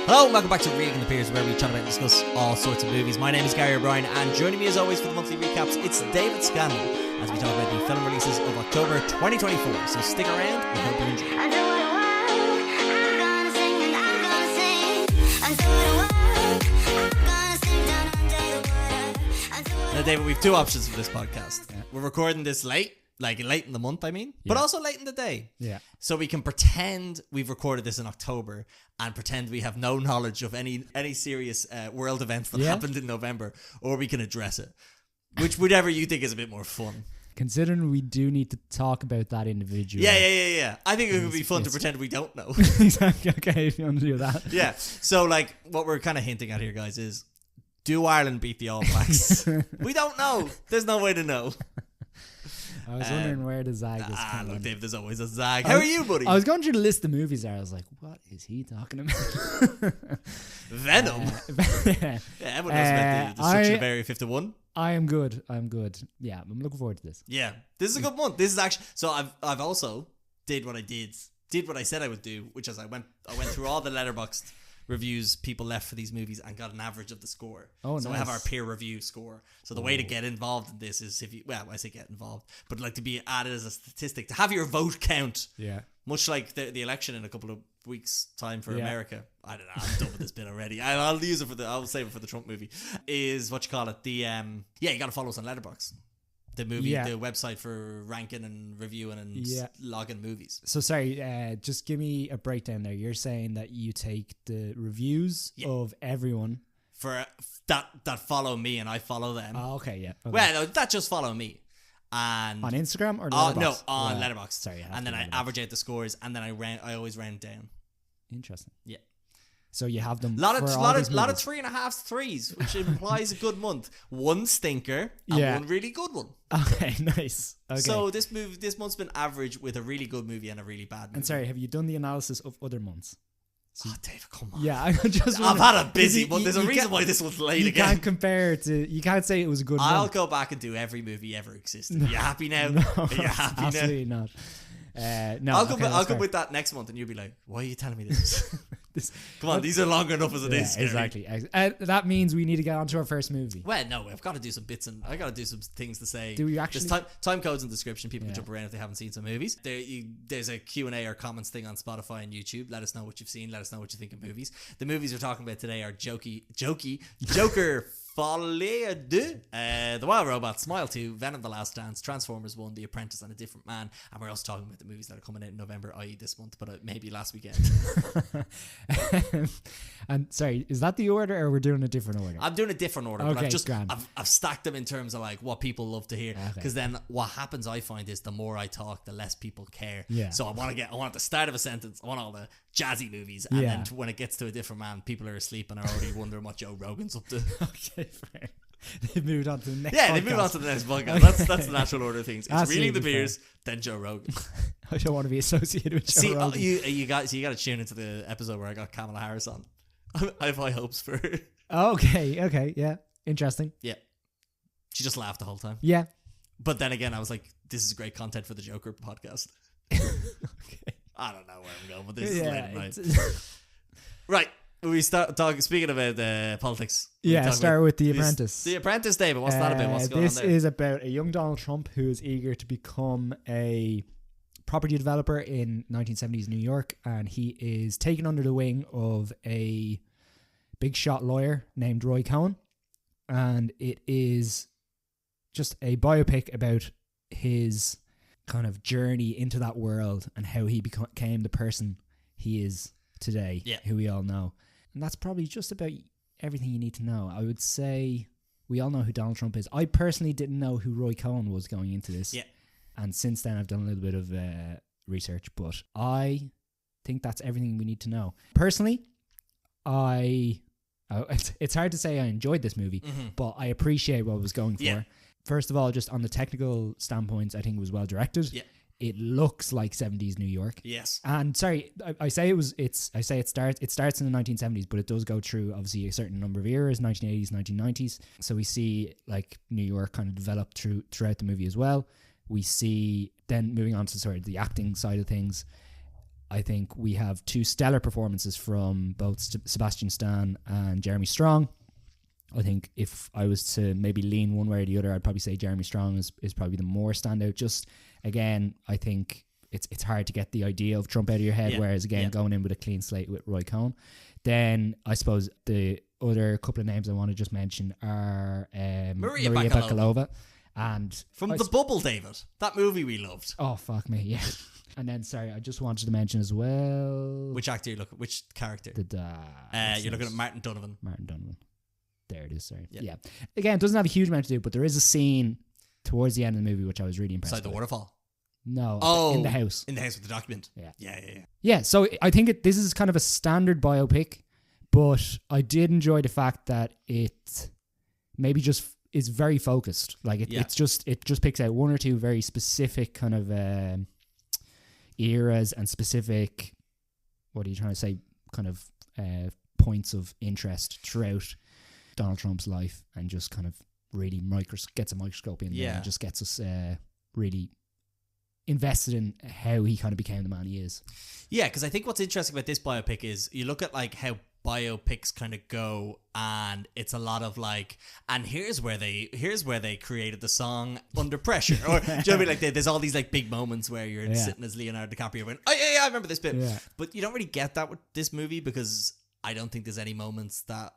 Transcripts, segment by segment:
Hello and welcome back to Regan Appears, where we chat about and discuss all sorts of movies. My name is Gary O'Brien, and joining me as always for the monthly recaps, it's David Scanlon, as we talk about the film releases of October 2024. So stick around, we hope you enjoy. Now David, we have two options for this podcast. Yeah. We're recording this late in the month, but also late in the day. Yeah. So we can pretend we've recorded this in October and pretend we have no knowledge of any serious world events that happened in November, or we can address it. Whichever you think is a bit more fun. Considering we do need to talk about that individual. Yeah. I think it would be fun to pretend we don't know. Exactly. Okay, if you want to do that. Yeah. So what we're kind of hinting at here, guys, is do Ireland beat the All Blacks? We don't know. There's no way to know. I was wondering where the zag is coming. Look, Dave, there's always a zag. How are you, buddy? I was going through the list of movies there. I was like, what is he talking about? Venom? Yeah, everyone knows about the destruction of Area 51. I am good. Yeah, I'm looking forward to this. Yeah, this is a good month. This is actually... So I've also did what I said I would do, which is I went through all the Letterboxd reviews people left for these movies and got an average of the score. Oh, so nice. I have our peer review score. So the way to get involved in this is I say get involved, but to be added as a statistic, to have your vote count. Yeah. Much like the election in a couple of weeks' time for America. I don't know. I'm done with this bit already. I'll use it I'll save it for the Trump movie. Is what you call it. You got to follow us on Letterboxd. The movie, the website for ranking and reviewing and logging movies. So sorry, just give me a breakdown there. You're saying that you take the reviews of everyone for that follow me and I follow them. Oh, okay, yeah. Okay. Well, no, that just follow me. And on Instagram or Letterboxd? No, on Letterboxd. Sorry, and then I average out the scores, and then I always round down. Interesting. Yeah. So you have them. Lot of 3.5 threes, which implies a good month. One stinker and one really good one. Okay, nice. Okay. So this month's been average with a really good movie and a really bad movie. And sorry, have you done the analysis of other months? Oh, David, come on. Yeah, I've had a busy month. There's a reason why this one's late again. You can't compare it to. You can't say it was a good. I'll month. go back and do every movie ever existed. Are you happy now? No, Are you happy absolutely now? Not. No, I'll come with that next month, and you'll be like, "Why are you telling me this?" Come on, these are long enough as it is. Exactly. That means we need to get on to our first movie. Well, no, I've got to do some bits and I got to do some things to say. Do we actually? There's time codes in the description. People can jump around if they haven't seen some movies. There's a Q&A or comments thing on Spotify and YouTube. Let us know what you've seen. Let us know what you think of movies. The movies we're talking about today are Joker, Folie, Deux, The Wild Robot, Smile 2, Venom: The Last Dance, Transformers 1, The Apprentice, and A Different Man. And we're also talking about the movies that are coming out in November, i.e. this month, but maybe last weekend. And sorry, is that the order, or we're doing a different order? I'm doing a different order, okay, but I've stacked them in terms of what people love to hear. Because then what happens, I find, is the more I talk, the less people care. Yeah. So I want at the start of a sentence, I want all the jazzy movies, and then when it gets to A Different Man, people are asleep and are already wondering what Joe Rogan's up to. Okay, fair. They've moved on to the next podcast. Yeah, they've moved on to the next podcast. That's the natural order of things. It's Reeling the Beers, then Joe Rogan. I don't want to be associated with Joe Rogan. You got to tune into the episode where I got Kamala Harris on. I have high hopes for her. Okay, yeah. Interesting. Yeah. She just laughed the whole time. Yeah. But then again, I was like, this is great content for the Joker podcast. Okay. I don't know where I'm going, but this is late at night. Right. We start talking. Speaking about politics. Start with The Apprentice. The Apprentice, David. What's that about? What's going on there? This is about a young Donald Trump who is eager to become a property developer in 1970s New York, and he is taken under the wing of a big shot lawyer named Roy Cohn, and it is just a biopic about his kind of journey into that world and how he became the person he is today, who we all know. And that's probably just about everything you need to know. I would say we all know who Donald Trump is. I personally didn't know who Roy Cohn was going into this. Yeah. And since then, I've done a little bit of research, but I think that's everything we need to know. Personally, it's hard to say I enjoyed this movie, but I appreciate what it was going for. Yeah. First of all, just on the technical standpoints, I think it was well directed. Yeah. It looks like 70s New York. Yes. And sorry, I say it starts in the 1970s, but it does go through obviously a certain number of eras, 1980s, 1990s. So we see like New York kind of develop throughout the movie as well. We see then moving on to the acting side of things. I think we have two stellar performances from both Sebastian Stan and Jeremy Strong. I think if I was to maybe lean one way or the other, I'd probably say Jeremy Strong is probably the more standout. Just, again, I think it's hard to get the idea of Trump out of your head, whereas, again, going in with a clean slate with Roy Cohn. Then, I suppose, the other couple of names I want to just mention are Maria Bakalova. And from The Bubble, David. That movie we loved. Oh, fuck me, yeah. And then, sorry, I just wanted to mention as well... Which actor you look at? Which character? The dad. You're looking at Martin Donovan. Martin Donovan. There it is, sorry. Yeah. Again, it doesn't have a huge amount to do, but there is a scene towards the end of the movie which I was really impressed with. Inside the waterfall? No. In the house. In the house with the document? Yeah. Yeah, so I think this is kind of a standard biopic, but I did enjoy the fact that it maybe just is very focused. Like, it just picks out one or two very specific kind of eras and specific, what are you trying to say, kind of points of interest throughout Donald Trump's life, and just kind of really gets a microscope in there and just gets us really invested in how he kind of became the man he is. Yeah, because I think what's interesting about this biopic is you look at like how biopics kind of go, and it's a lot of like, and here's where they created the song Under Pressure, or do you know what I mean? Like there's all these like big moments where you're sitting as Leonardo DiCaprio going, oh yeah, I remember this bit, but you don't really get that with this movie, because I don't think there's any moments that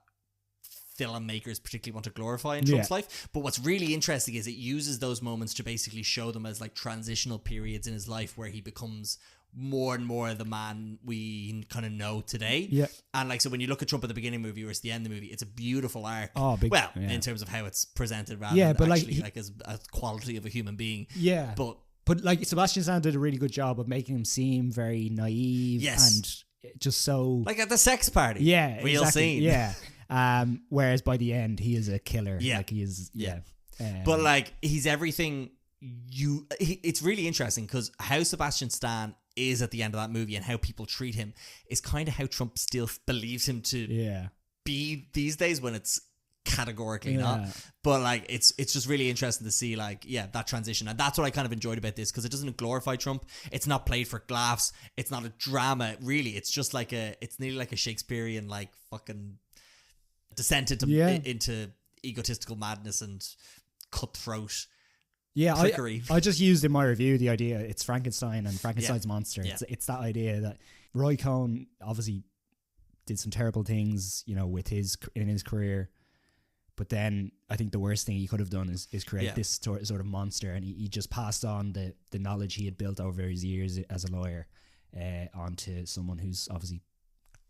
filmmakers particularly want to glorify in Trump's life. But what's really interesting is it uses those moments to basically show them as like transitional periods in his life where he becomes more and more the man we kind of know today. Yeah. And like, so when you look at Trump at the beginning of the movie versus the end of the movie, it's a beautiful arc. Oh, in terms of how it's presented rather than but actually like as a quality of a human being. Yeah. But like Sebastian Stan did a really good job of making him seem very naive and just so... Like at the sex party. Yeah. Real scene. Yeah. Whereas by the end, he is a killer. Yeah. Like he is... Yeah. But like, he's everything... It's really interesting because how Sebastian Stan is at the end of that movie and how people treat him is kind of how Trump still believes him to be these days, when it's categorically not. But like, it's just really interesting to see like, that transition. And that's what I kind of enjoyed about this, because it doesn't glorify Trump. It's not played for laughs. It's not a drama, really. It's just like it's nearly like a Shakespearean like fucking descent into egotistical madness and cutthroat. Yeah, I just used in my review the idea it's Frankenstein and Frankenstein's monster. Yeah. It's that idea that Roy Cohn obviously did some terrible things, you know, in his career, but then I think the worst thing he could have done is create this sort of monster, and he just passed on the knowledge he had built over his years as a lawyer onto someone who's obviously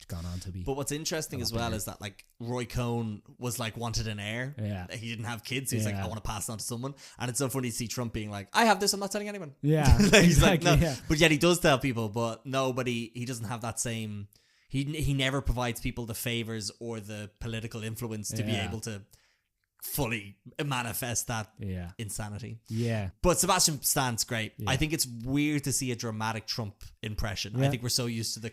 gone on to be. But what's interesting as well is that like Roy Cohn was like wanted an heir. Yeah. He didn't have kids. So he's like, I want to pass it on to someone. And it's so funny to see Trump being like, I have this, I'm not telling anyone. Yeah. He's like, no. Yeah. But yet he does tell people, but he doesn't have that same, he never provides people the favors or the political influence to be able to fully manifest that insanity. Yeah. But Sebastian Stan's great. Yeah. I think it's weird to see a dramatic Trump impression. Yeah. I think we're so used to the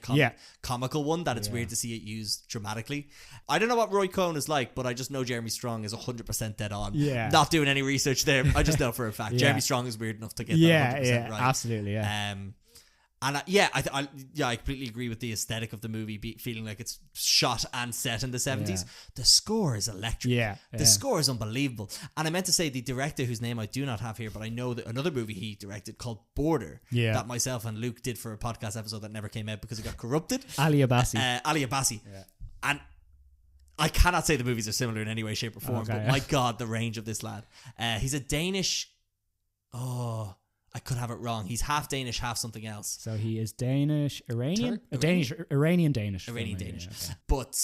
comical one that it's weird to see it used dramatically. I don't know what Roy Cohn is like, but I just know Jeremy Strong is 100% dead on. Yeah. Not doing any research there. I just know for a fact. Jeremy Strong is weird enough to get that 100% right. Absolutely, yeah. And I completely agree with the aesthetic of the movie feeling like it's shot and set in the 70s. Yeah. The score is electric. The score is unbelievable. And I meant to say the director, whose name I do not have here, but I know that another movie he directed called Border, that myself and Luke did for a podcast episode that never came out because it got corrupted. Ali Abbasi. Yeah. And I cannot say the movies are similar in any way, shape or form, but my God, the range of this lad. He's a Danish... I could have it wrong. He's half Danish, half something else. So he is Danish, Iranian? Iranian Danish. Okay. But,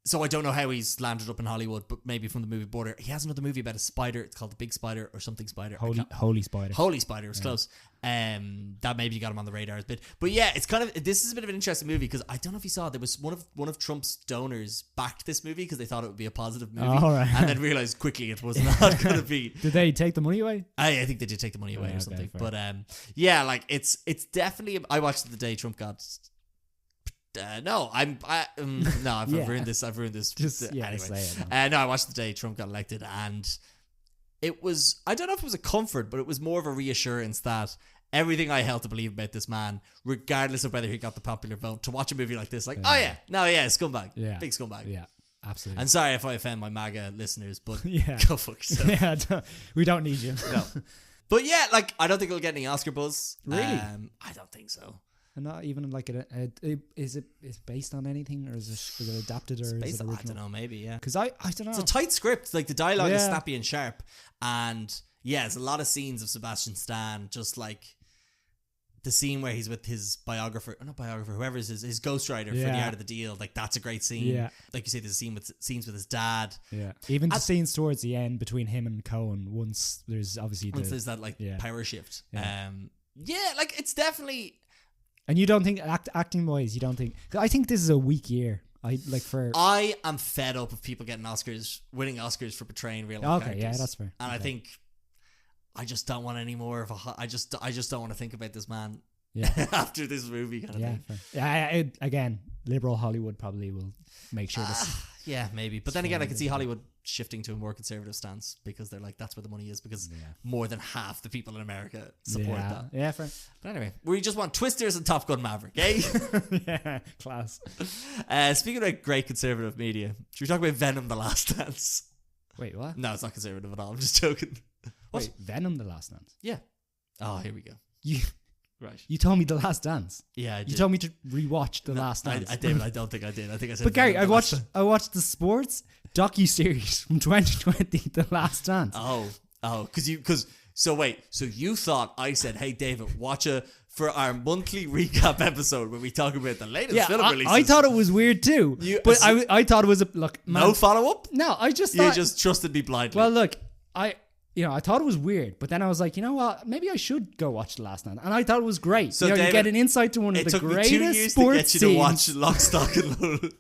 so I don't know how he's landed up in Hollywood, but maybe from the movie Border. He has another movie about a spider. It's called The Big Spider or something Spider. Holy Spider. Holy Spider was close. That maybe got him on the radar a bit. But yeah, it's kind of, this is a bit of an interesting movie because I don't know if you saw, there was one of Trump's donors backed this movie because they thought it would be a positive movie. And then realized quickly it was not going to be. Did they take the money away? I think they did take the money away or something. Fair. But like it's definitely, I watched it the day Trump got... I've ruined this. Just, anyway. Say it, I watched the day Trump got elected, and it was, I don't know if it was a comfort, but it was more of a reassurance that everything I held to believe about this man, regardless of whether he got the popular vote, to watch a movie like this, like, scumbag. Yeah. Big scumbag. Yeah, absolutely. And sorry if I offend my MAGA listeners, but Yeah. go fuck yourself. Yeah, we don't need you. No. But yeah, like, I don't think it'll get any Oscar buzz. Really? I don't think so. And not even like is it based on anything, or is it adapted, or is it original? I don't know, maybe, yeah. Because I don't know. It's a tight script. Like, the dialogue is Yeah. snappy and sharp. And yeah, there's a lot of scenes of Sebastian Stan, just like the scene where he's with his whoever is his ghostwriter for The Art of the Deal. Like, that's a great scene. Yeah. Like you say, there's scenes with his dad. Yeah. Even the scenes towards the end between him and Cohen, once there's obviously there's that like power shift. Yeah. Like, it's definitely. And you don't think acting wise, you don't think? I think this is a weak year. I am fed up of people winning Oscars for portraying real life characters. Yeah, that's fair. And I think I just don't want any more of I just don't want to think about this man. Yeah. After this movie kind of thing. Fair. Yeah. Again, liberal Hollywood probably will make sure this. Yeah, maybe. But then again, I can see Hollywood shifting to a more conservative stance, because they're like, that's where the money is, because more than half the people in America support that. Yeah, fair. But anyway, we just want Twisters and Top Gun Maverick, eh? Yeah, class. Speaking of great conservative media, should we talk about Venom: The Last Dance? Wait, what? No, it's not conservative at all. I'm just joking. What? Wait, Venom: The Last Dance? Yeah. Oh, here we go. Right. You told me The Last Dance. Yeah, I did. You told me to rewatch The Last Dance. I did, but I don't think I did. I think I said. But Gary, I watched the sports docu-series from 2020, The Last Dance. So you thought I said, hey David, for our monthly recap episode where we talk about the latest film releases. I thought it was weird too. I thought it was no follow up. No, I just thought, you just trusted me blindly. Well, look, I thought it was weird, but then I was like, you know what? Maybe I should go watch The Last Dance, and I thought it was great. So David, you get an insight to one of the greatest sports scenes. To watch Lock, Stock and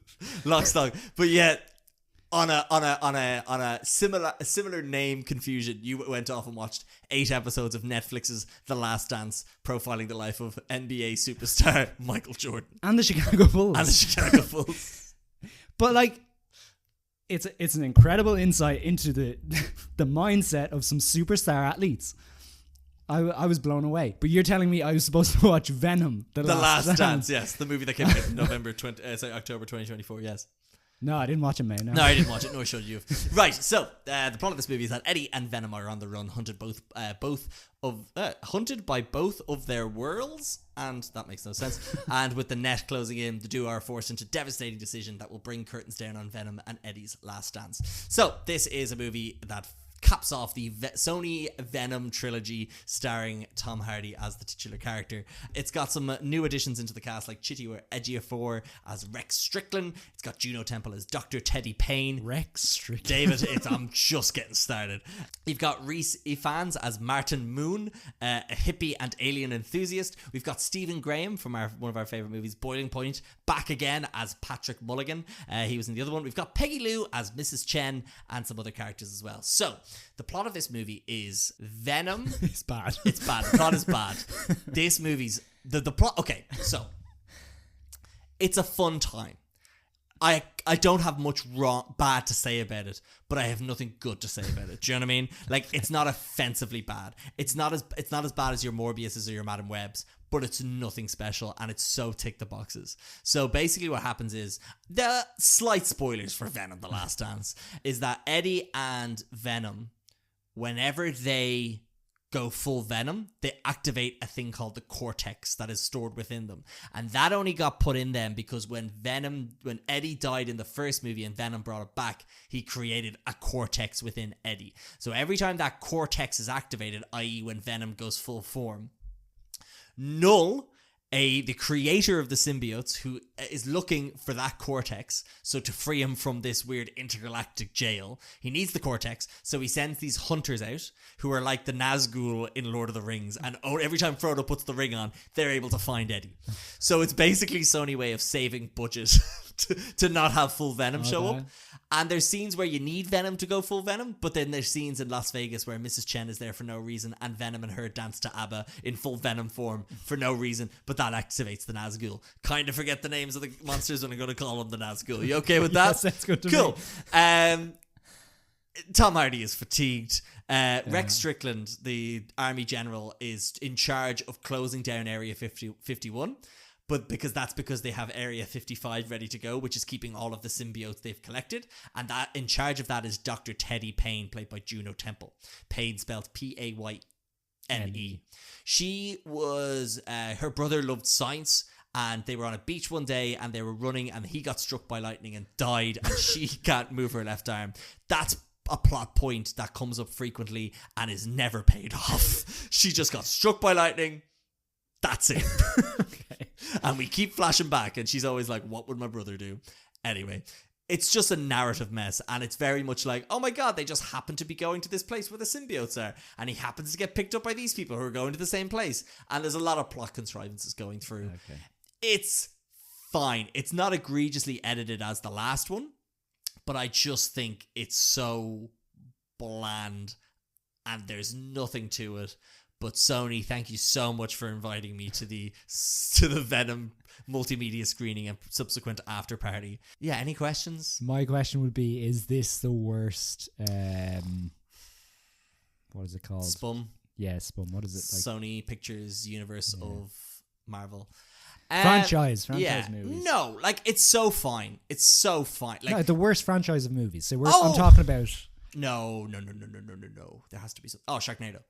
Lock, Stock, but yet on a similar name confusion, you went off and watched 8 episodes of Netflix's The Last Dance, profiling the life of NBA superstar Michael Jordan and the Chicago Bulls. But like, it's an incredible insight into the mindset of some superstar athletes. I was blown away. But you're telling me I was supposed to watch Venom: The Last Dance? Yes, the movie that came out in October 2024. Yes. No, I didn't watch it, man. No, I didn't watch it, nor should you. Right, so the plot of this movie is that Eddie and Venom are on the run, hunted by both of their worlds, and that makes no sense. And with the net closing in, the duo are forced into a devastating decision that will bring curtains down on Venom and Eddie's last dance. So this is a movie that caps off the Sony Venom trilogy, starring Tom Hardy as the titular character. It's got some new additions into the cast, like Chitty Ejiofor as Rex Strickland. It's got Juno Temple as Dr. Teddy Payne. Rex Strickland. David, I'm just getting started. You've got Rhys Ifans as Martin Moon, a hippie and alien enthusiast. We've got Stephen Graham from one of our favourite movies, Boiling Point, back again as Patrick Mulligan. He was in the other one. We've got Peggy Lou as Mrs. Chen, and some other characters as well. So the plot of this movie is Venom. It's bad. It's bad. The plot is bad. This movie's the plot. Okay, so it's a fun time. I don't have much bad to say about it, but I have nothing good to say about it. Do you know what I mean? Like, it's not offensively bad. It's not as bad as your Morbiuses or your Madam Webs, but it's nothing special, and it's so tick the boxes. So basically what happens is, the slight spoilers for Venom: The Last Dance, is that Eddie and Venom, whenever they go full Venom, they activate a thing called the cortex that is stored within them. And that only got put in them because when Eddie died in the first movie and Venom brought it back, he created a cortex within Eddie. So every time that cortex is activated, i.e. when Venom goes full form, Null, the creator of the symbiotes, who is looking for that cortex, so to free him from this weird intergalactic jail, he needs the cortex, so he sends these hunters out, who are like the Nazgul in Lord of the Rings, and every time Frodo puts the ring on, they're able to find Eddie. So it's basically Sony's way of saving budget to not have full Venom show up. And there's scenes where you need Venom to go full Venom, but then there's scenes in Las Vegas where Mrs. Chen is there for no reason, and Venom and her dance to ABBA in full Venom form for no reason, but that activates the Nazgul. Kind of forget the names of the monsters when I'm going to call them the Nazgul. You okay with that? Yes, that's good to me. Cool. Tom Hardy is fatigued. Rex Strickland, the army general, is in charge of closing down Area 51. But because they have Area 55 ready to go, which is keeping all of the symbiotes they've collected. And that in charge of that is Dr. Teddy Payne, played by Juno Temple. Payne spelled Payne. She was, her brother loved science, and they were on a beach one day and they were running and he got struck by lightning and died, and she can't move her left arm. That's a plot point that comes up frequently and is never paid off. She just got struck by lightning. That's it. Okay. And we keep flashing back and she's always like, what would my brother do? Anyway, it's just a narrative mess, and it's very much like, oh my god, they just happen to be going to this place where the symbiotes are, and he happens to get picked up by these people who are going to the same place, and there's a lot of plot contrivances going through. Okay. It's fine. It's not egregiously edited as the last one, but I just think it's so bland and there's nothing to it. But Sony, thank you so much for inviting me to the Venom multimedia screening and subsequent after party. Yeah, any questions? My question would be, is this the worst, what is it called? Spum? Yeah, Spum. What is it? Like? Sony Pictures universe of Marvel. Franchise yeah, movies. No, like, it's so fine. It's so fine. Like, no, the worst franchise of movies. So I'm talking about... No. There has to be some... Oh, Sharknado.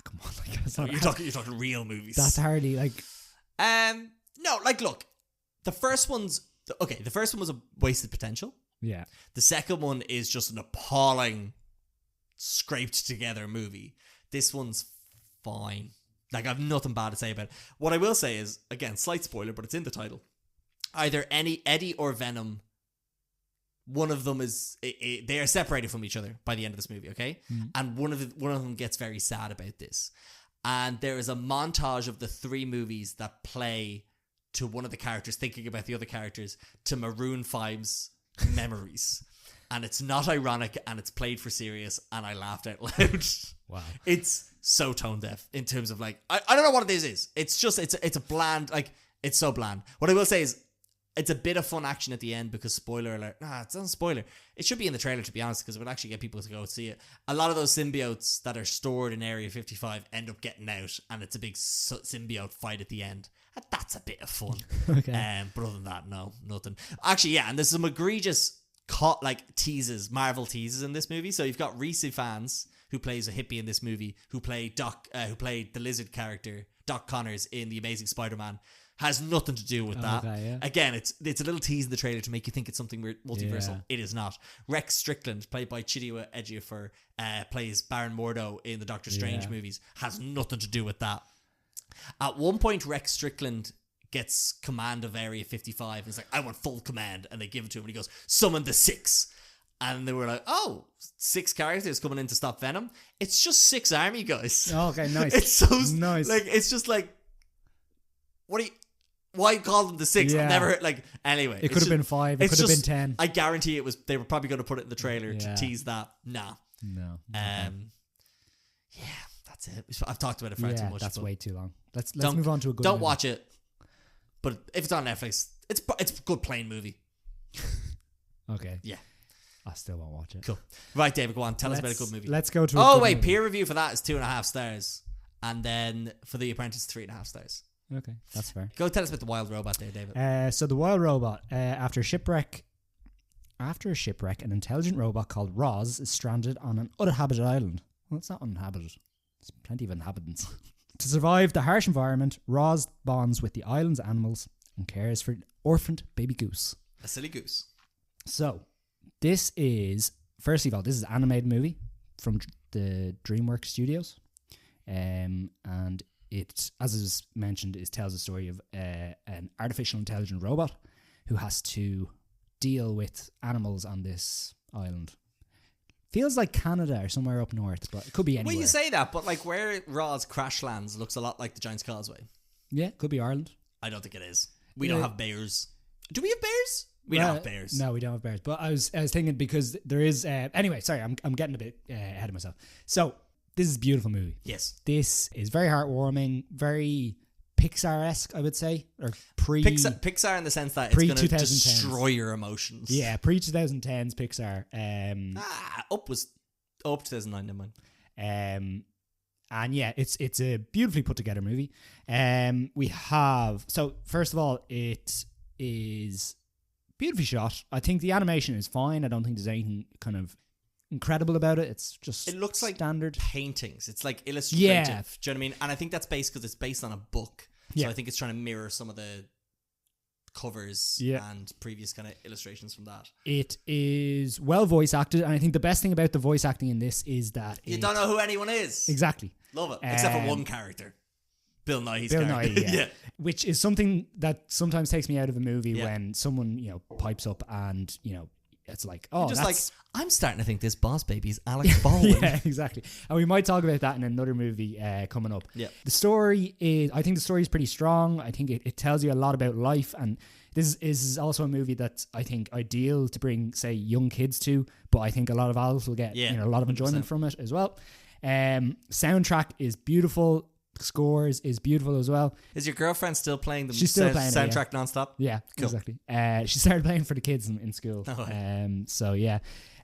Come on, like, that's not, you're talking real movies. That's hardly like. No, like, look, the first one was a wasted potential. Yeah. The second one is just an appalling, scraped together movie. This one's fine. Like, I've nothing bad to say about it. What I will say is, again, slight spoiler, but it's in the title. Either Eddie or Venom, one of them is they are separated from each other by the end of this movie, okay? And one of them gets very sad about this. And there is a montage of the three movies that play to one of the characters thinking about the other characters to Maroon 5's memories. And it's not ironic, and it's played for serious, and I laughed out loud. Wow. It's so tone deaf in terms of, like, I don't know what this is. It's just it's a bland, like, it's so bland. What I will say is, it's a bit of fun action at the end because, spoiler alert, it's not a spoiler. It should be in the trailer, to be honest, because it would actually get people to go see it. A lot of those symbiotes that are stored in Area 55 end up getting out, and it's a big symbiote fight at the end. And that's a bit of fun. Okay. But other than that, no, nothing. Actually, yeah, and there's some egregious teases, Marvel teases in this movie. So you've got Reese Ifans, who plays a hippie in this movie, who played the lizard character, Doc Connors, in The Amazing Spider-Man. Has nothing to do with that. Okay, yeah. Again, it's a little tease in the trailer to make you think it's something weird, multiversal. Yeah. It is not. Rex Strickland, played by Chiwetel Ejiofor, plays Baron Mordo in the Doctor Strange movies. Has nothing to do with that. At one point, Rex Strickland gets command of Area 55. He's like, I want full command. And they give it to him and he goes, summon the 6. And they were like, 6 characters coming in to stop Venom. It's just 6 army guys. Oh, okay, nice. It's so nice. Like, it's just like, why call them the 6? I've never heard, like, anyway. It could have been 5. It could have been 10. I guarantee they were probably going to put it in the trailer to tease that. Nah. No. Yeah, that's it. I've talked about it far too much. That's way too long. Let's move on to a good Don't movie. watch it. But if it's on Netflix, it's a good plain movie. Okay. Yeah. I still won't watch it. Cool. Right, David, go on. Tell us about a good movie. Let's go to a good movie. Peer review for that is 2.5 stars. And then for The Apprentice, 3.5 stars. Okay, that's fair. Go tell us about the wild robot there, David. So the wild robot, after a shipwreck, an intelligent robot called Roz is stranded on an uninhabited island. Well, it's not uninhabited. There's plenty of inhabitants. To survive the harsh environment, Roz bonds with the island's animals and cares for an orphaned baby goose. A silly goose. So, this is an animated movie from the DreamWorks Studios. And it, as is mentioned, tells the story of an artificial intelligent robot who has to deal with animals on this island. Feels like Canada or somewhere up north, but it could be anywhere. Well, you say that, but like where Roz crash lands looks a lot like the Giant's Causeway. Yeah, could be Ireland. I don't think it is. We don't have bears. Do we have bears? We don't have bears. No, we don't have bears. But I was thinking because there is... anyway, sorry, I'm getting a bit ahead of myself. So, this is a beautiful movie. Yes. This is very heartwarming, very Pixar-esque, I would say, or Pixar in the sense that it's going to 2010s. destroy your emotions. Yeah, pre-2010s Pixar. Up 2009, never mind. And yeah, it's a beautifully put together movie. We have, so first of all, it is beautifully shot. I think the animation is fine. I don't think there's anything kind of incredible about it. It's just it looks like standard paintings. It's like illustrative. Yeah. Do you know what I mean? And I think that's based because it's based on a book. So I think it's trying to mirror some of the covers and previous kind of illustrations from that. It is well voice acted, and I think the best thing about the voice acting in this is that you don't know who anyone is. Exactly. Love it. Except for one character. Bill Nighy's character. Yeah. Which is something that sometimes takes me out of a movie when someone, pipes up and, it's like, oh, just like, I'm starting to think this boss baby is Alex Baldwin. Yeah, exactly. And we might talk about that in another movie coming up. Yeah. I think the story is pretty strong. I think it tells you a lot about life, and this is also a movie that's, I think, ideal to bring, say, young kids to, but I think a lot of adults will get a lot of enjoyment 100%. from it as well. Soundtrack is beautiful. Scores is beautiful as well. Is your girlfriend still playing the She's still playing soundtrack nonstop? Yeah, cool. Exactly. She started playing for the kids in school. Oh, so yeah.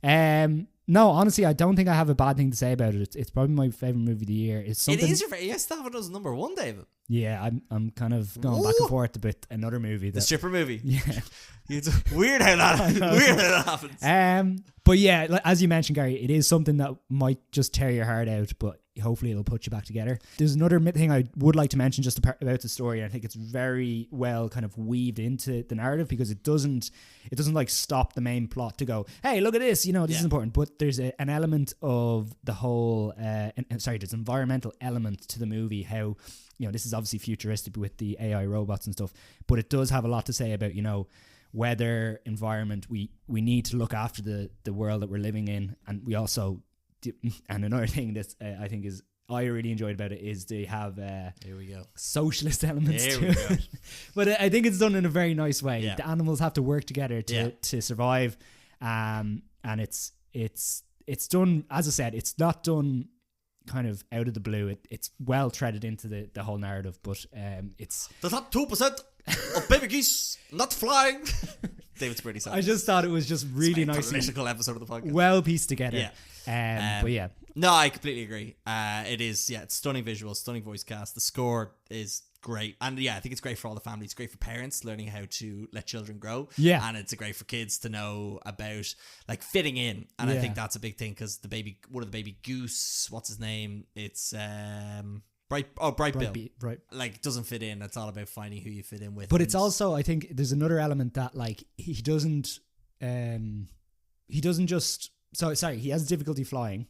No, honestly, I don't think I have a bad thing to say about it. It's probably my favorite movie of the year. It's something. It is your favorite. Yes, that was number one, David. Yeah, I'm kind of going back and forth a bit. Another movie, the stripper movie. Yeah, it's weird how that happens. But yeah, as you mentioned, Gary, it is something that might just tear your heart out, but hopefully it'll put you back together. There's another thing I would like to mention just about the story. I think it's very well kind of weaved into the narrative, because it doesn't like stop the main plot to go, hey, look at this, this is important. But there's an element of the whole, there's an environmental element to the movie. How, this is obviously futuristic with the AI robots and stuff, but it does have a lot to say about, weather, environment. We need to look after the world that we're living in, and we also. And another thing that I think I really enjoyed about it is they have here we go socialist elements to it. But I think it's done in a very nice way. The animals have to work together to survive, and it's done, as I said, it's not done kind of out of the blue. It's well threaded into the whole narrative, but it's the top 2% of baby geese not flying. David's pretty sad. I just thought it was just really nice, political episode of the podcast, well pieced together. But yeah, no, I completely agree. It is, it's stunning visuals, stunning voice cast. The score is great, and I think it's great for all the families. It's great for parents learning how to let children grow. And it's great for kids to know about like fitting in. And I think that's a big thing, because one of the baby goose, what's his name? It's Bright Bill. Right. Like, doesn't fit in. It's all about finding who you fit in with. But it's also, I think there's another element that, like, he doesn't just, he has difficulty flying.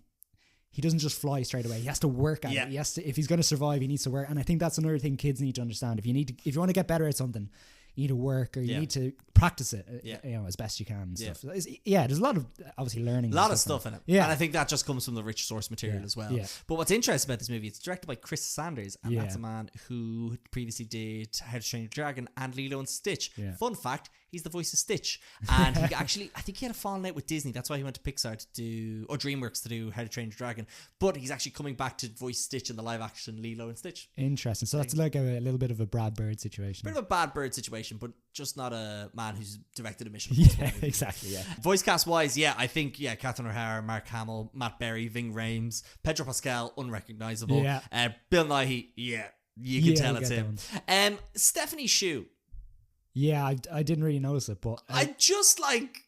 He doesn't just fly straight away. He has to work at it. He has to, if he's going to survive, he needs to work. And I think that's another thing kids need to understand. If you want to get better at something, you need to work, or you need to practice it, as best you can. And stuff. There's a lot of obviously learning. A lot of stuff in it. Yeah. And I think that just comes from the rich source material as well. Yeah. But what's interesting about this movie, it's directed by Chris Sanders, and that's a man who previously did How to Train Your Dragon and Lilo and Stitch. Yeah. Fun fact, he's the voice of Stitch. And he actually, I think he had a falling out with Disney. That's why he went to Pixar to do, or DreamWorks to do How to Train Your Dragon. But he's actually coming back to voice Stitch in the live action Lilo and Stitch. Interesting. So that's like a little bit of a Brad Bird situation. Bit of a Bad Bird situation, but just not a man who's directed a Mission Impossible movie. Exactly, Voice cast wise, I think, Catherine O'Hara, Mark Hamill, Matt Berry, Ving Rhames, Pedro Pascal, unrecognizable. Bill Nighy, you can tell it's him. Stephanie Hsu. Yeah, I didn't really notice it, but I just like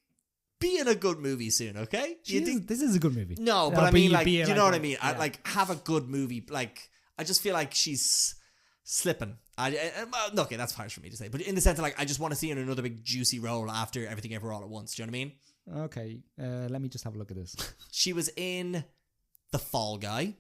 be in a good movie soon, okay? This is a good movie. No, but I mean, like, you know what I mean? I like have a good movie. Like, I just feel like she's slipping. Okay, that's harsh for me to say, but in the sense of, like, I just want to see her in another big juicy role after Everything Ever All at Once. Do you know what I mean? Okay, let me just have a look at this. She was in The Fall Guy.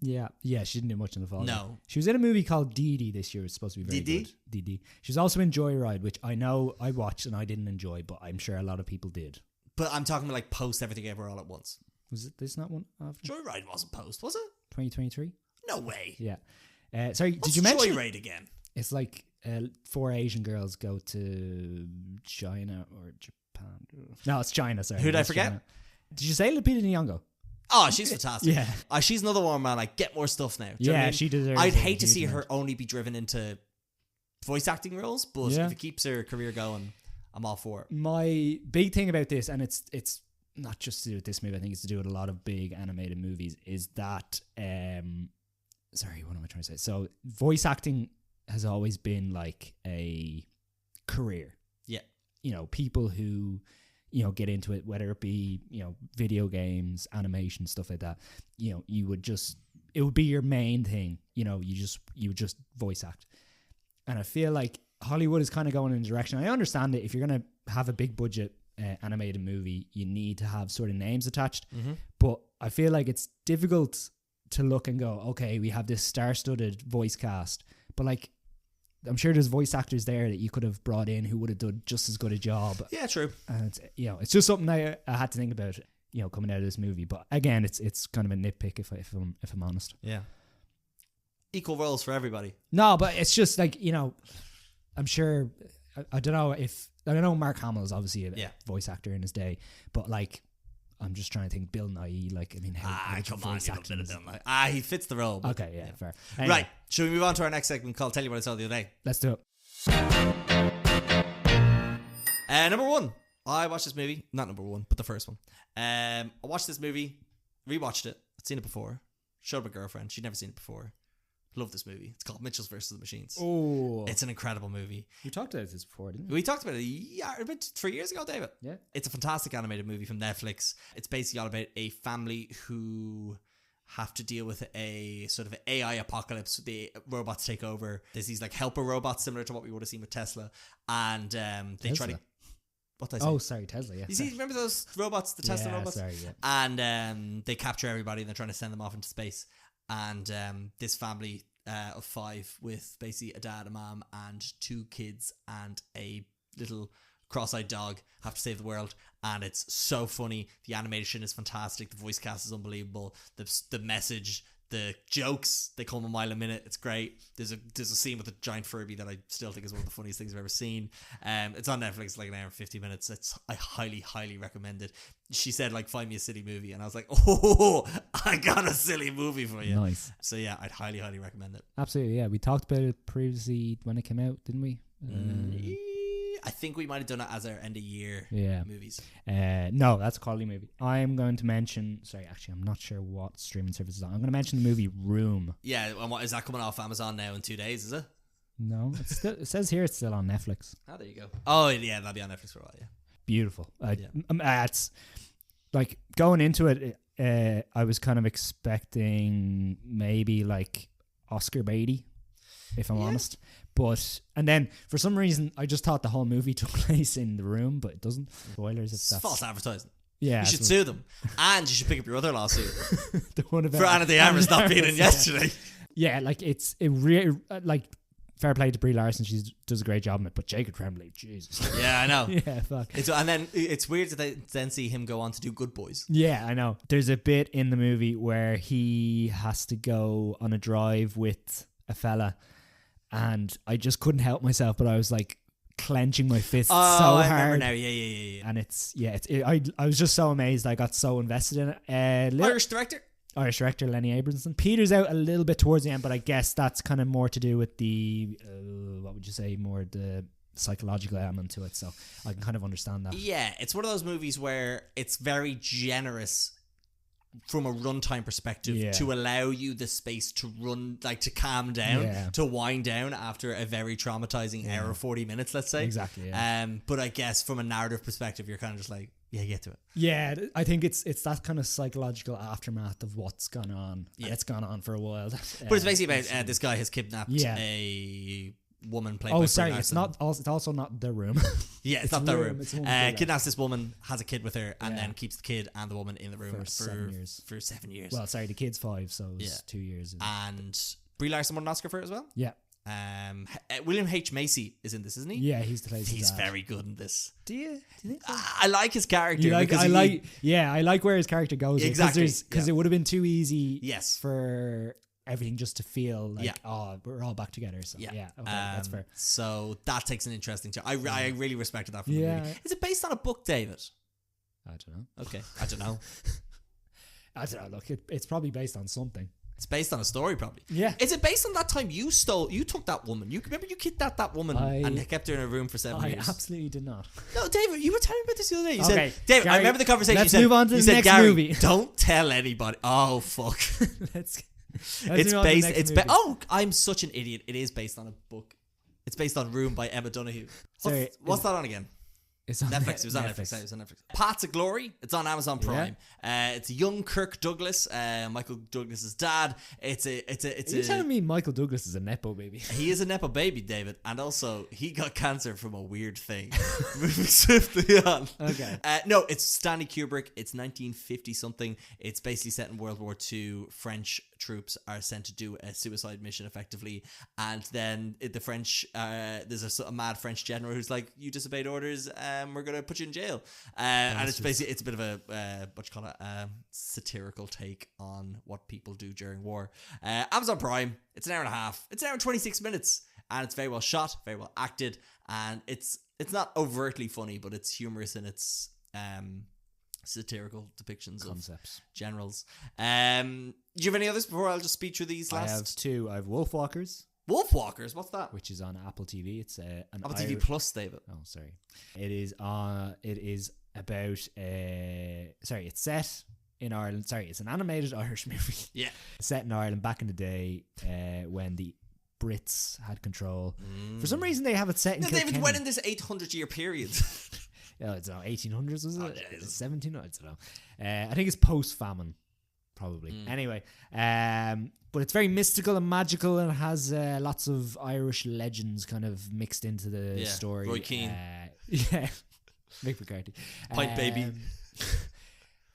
Yeah, she didn't do much in The Fall Guy. No. She was in a movie called Dee Dee this year. It's supposed to be very good. Dee Dee. She was also in Joyride, which I know I watched and I didn't enjoy, but I'm sure a lot of people did. But I'm talking about, like, post Everything Ever All at Once. Was it this not one after? Joyride wasn't post, was it? 2023? No way. Yeah. Sorry, What's did you mention Joyride again? It's like 4 Asian girls go to China or Japan. No, it's China. Sorry, Who did I forget? China. Did you say Lupita Nyong'o? Oh, she's fantastic. Yeah. She's another one, man. Like, get more stuff now. Do you know what I mean? she deserves. I'd a hate to huge see her amount. only be driven into voice acting roles, but Yeah. if it keeps her career going, I'm all for it. My big thing about this, and it's not just to do with this movie, I think it's to do with a lot of big animated movies, is that sorry, what am I trying to say? So voice acting has always been like a career. Yeah. You know, people who, you know, get into it, whether it be, you know, video games, animation, stuff like that, you know, it would be your main thing. You know, you would just voice act. And I feel like Hollywood is kind of going in a direction. I understand it. If you're going to have a big budget animated movie, you need to have sort of names attached. Mm-hmm. But I feel like it's difficult to look and go, okay, we have this star-studded voice cast, but like, I'm sure there's voice actors there that you could have brought in who would have done just as good a job. Yeah, true. And it's, you know, it's just something I had to think about, you know, coming out of this movie. But again, it's kind of a nitpick if I'm honest. Yeah. Equal roles for everybody. No, but it's just like, you know, I'm sure, I don't know Mark Hamill is obviously a voice actor in his day, but like, I'm just trying to think Bill Nighy, like, I mean, how come on, you don't Bill Nighy. He fits the role. But, okay, yeah, fair. Anyway, right, should we move on to our next segment called Tell You What I Saw the Other Day? let's do it. Number one, I watched this movie. Not number one, but the first one. I watched this movie, rewatched it. I'd seen it before. Showed my girlfriend. She'd never seen it before. Love this movie. It's called Mitchells vs. the Machines. Oh, It's an incredible movie. you talked about this before, didn't you? We talked about it about 3 years ago, David. Yeah. It's a fantastic animated movie from Netflix. It's basically all about a family who have to deal with a sort of AI apocalypse. The robots take over. There's these like helper robots similar to what we would have seen with Tesla. And they try to... What did I say? Oh, sorry, Tesla, yeah. You see, remember those robots, the Tesla robots? Sorry, yeah. And they capture everybody and they're trying to send them off into space. And this family of 5 with basically a dad, a mom, and 2 kids and a little cross-eyed dog have to save the world. And it's so funny. The animation is fantastic. The voice cast is unbelievable. The message, the jokes, they come a mile a minute. It's great. There's a scene with a giant Furby that I still think is one of the funniest things I've ever seen. It's on Netflix, like an hour and 50 minutes. I highly recommend it. She said, like, find me a silly movie, and I was like, oh, I got a silly movie for you. Nice. So yeah, I'd highly recommend it. Absolutely, yeah. We talked about it previously when it came out, didn't we? I think we might have done it as our end of year movies. No, that's a quality movie. I'm going to mention, I'm not sure what streaming service is on. I'm going to mention the movie Room. Yeah, and what is that coming off Amazon now in 2 days, is it? No, it says here it's still on Netflix. Oh, there you go. Oh, yeah, that'll be on Netflix for a while, yeah. Beautiful. It's like going into it, I was kind of expecting maybe like Oscar baity, if I'm honest. And then for some reason, I just thought the whole movie took place in the room, but it doesn't. Spoilers. If that's false advertising. Yeah, you should sue them, and you should pick up your other lawsuit the one about for Anna de Armas not being in yesterday. Yeah, like it really like. Fair play to Brie Larson, she does a great job in it, but Jacob Tremblay, Jesus. Yeah, I know. Yeah, fuck. And then it's weird to then see him go on to do Good Boys. Yeah, I know. There's a bit in the movie where he has to go on a drive with a fella, and I just couldn't help myself, but I was like clenching my fists so hard. I remember now. Yeah. And I was just so amazed. I got so invested in it. Irish director Lenny Abramson. Peter's out a little bit towards the end, but I guess that's kind of more to do with the what would you say, more the psychological element to it, so I can kind of understand that. Yeah, it's one of those movies where it's very generous from a runtime perspective to allow you the space to run, like to calm down, to wind down after a very traumatizing hour 40 minutes, let's say. Exactly. But I guess from a narrative perspective, you're kind of just like, yeah, get to it. Yeah, I think it's that kind of psychological aftermath of what's gone on. Yeah. And it's gone on for a while. But it's basically about this guy has kidnapped a woman played by sorry, it's also not The Room. Yeah, it's not The Room. Kidnaps this woman, has a kid with her, and then keeps the kid and the woman in the room for 7 years. For 7 years. Well, sorry, the kid's 5, so it was 2 years. And Brie Larson won an Oscar for it as well. Yeah. William H. Macy is in this, isn't he? Yeah, he's very good in this. Do you think so? I like his character. I like where his character goes. Exactly. Because it would have been too easy yes. for everything just to feel like, we're all back together. So okay, that's fair. So that takes an interesting turn. I really respected that from the movie. Is it based on a book, David? I don't know. Okay, I don't know. I don't know. Look, it's probably based on something. It's based on a story, probably. Yeah. Is it based on that time you took that woman? You remember you kidnapped that woman and kept her in a room for 7 years? I absolutely did not. No, David, you were telling me about this the other day. You Okay, said, David, Gary, I remember the conversation. let's move on to the next Gary, movie. Don't tell anybody. Oh, fuck. Let's It's move on to the based. next movie. I'm such an idiot. It is based on a book. It's based on Room by Emma Donoghue. Sorry, What's that on again? It's on Netflix. It was on Netflix. It was on Netflix. Paths of Glory. It's on Amazon Prime. It's a young Kirk Douglas, Michael Douglas's dad. Are you telling me Michael Douglas is a nepo baby? He is a nepo baby, David, and also he got cancer from a weird thing. Moving swiftly on. Okay. No, it's Stanley Kubrick. It's 1950 something. It's basically set in World War II. French troops are sent to do a suicide mission effectively, and then the French there's a mad French general who's like, you disobeyed orders, we're gonna put you in jail, and it's basically it's a bit of a satirical take on what people do during war. Amazon Prime. It's an hour and a half. It's an hour and 26 minutes, and it's very well shot, very well acted, and it's not overtly funny, but it's humorous in its satirical depictions Concepts. of generals. Do you have any others before I'll just speed through these last? I have two. I have Wolfwalkers. Wolfwalkers? What's that? Which is on Apple TV. It's an Apple TV Plus, David. Oh, sorry. It is about it's set in Ireland. Sorry, it's an animated Irish movie. Yeah. Set in Ireland back in the day when the Brits had control. For some reason they have it set in Kilkenny. David, when in this 800-year period? I don't know, 1800s was it? Oh, yeah, 1700s? I don't know. I think it's post-famine, probably. Anyway, but it's very mystical and magical, and it has lots of Irish legends kind of mixed into the story. Roy Keane. Mick McCarthy. Pint Baby.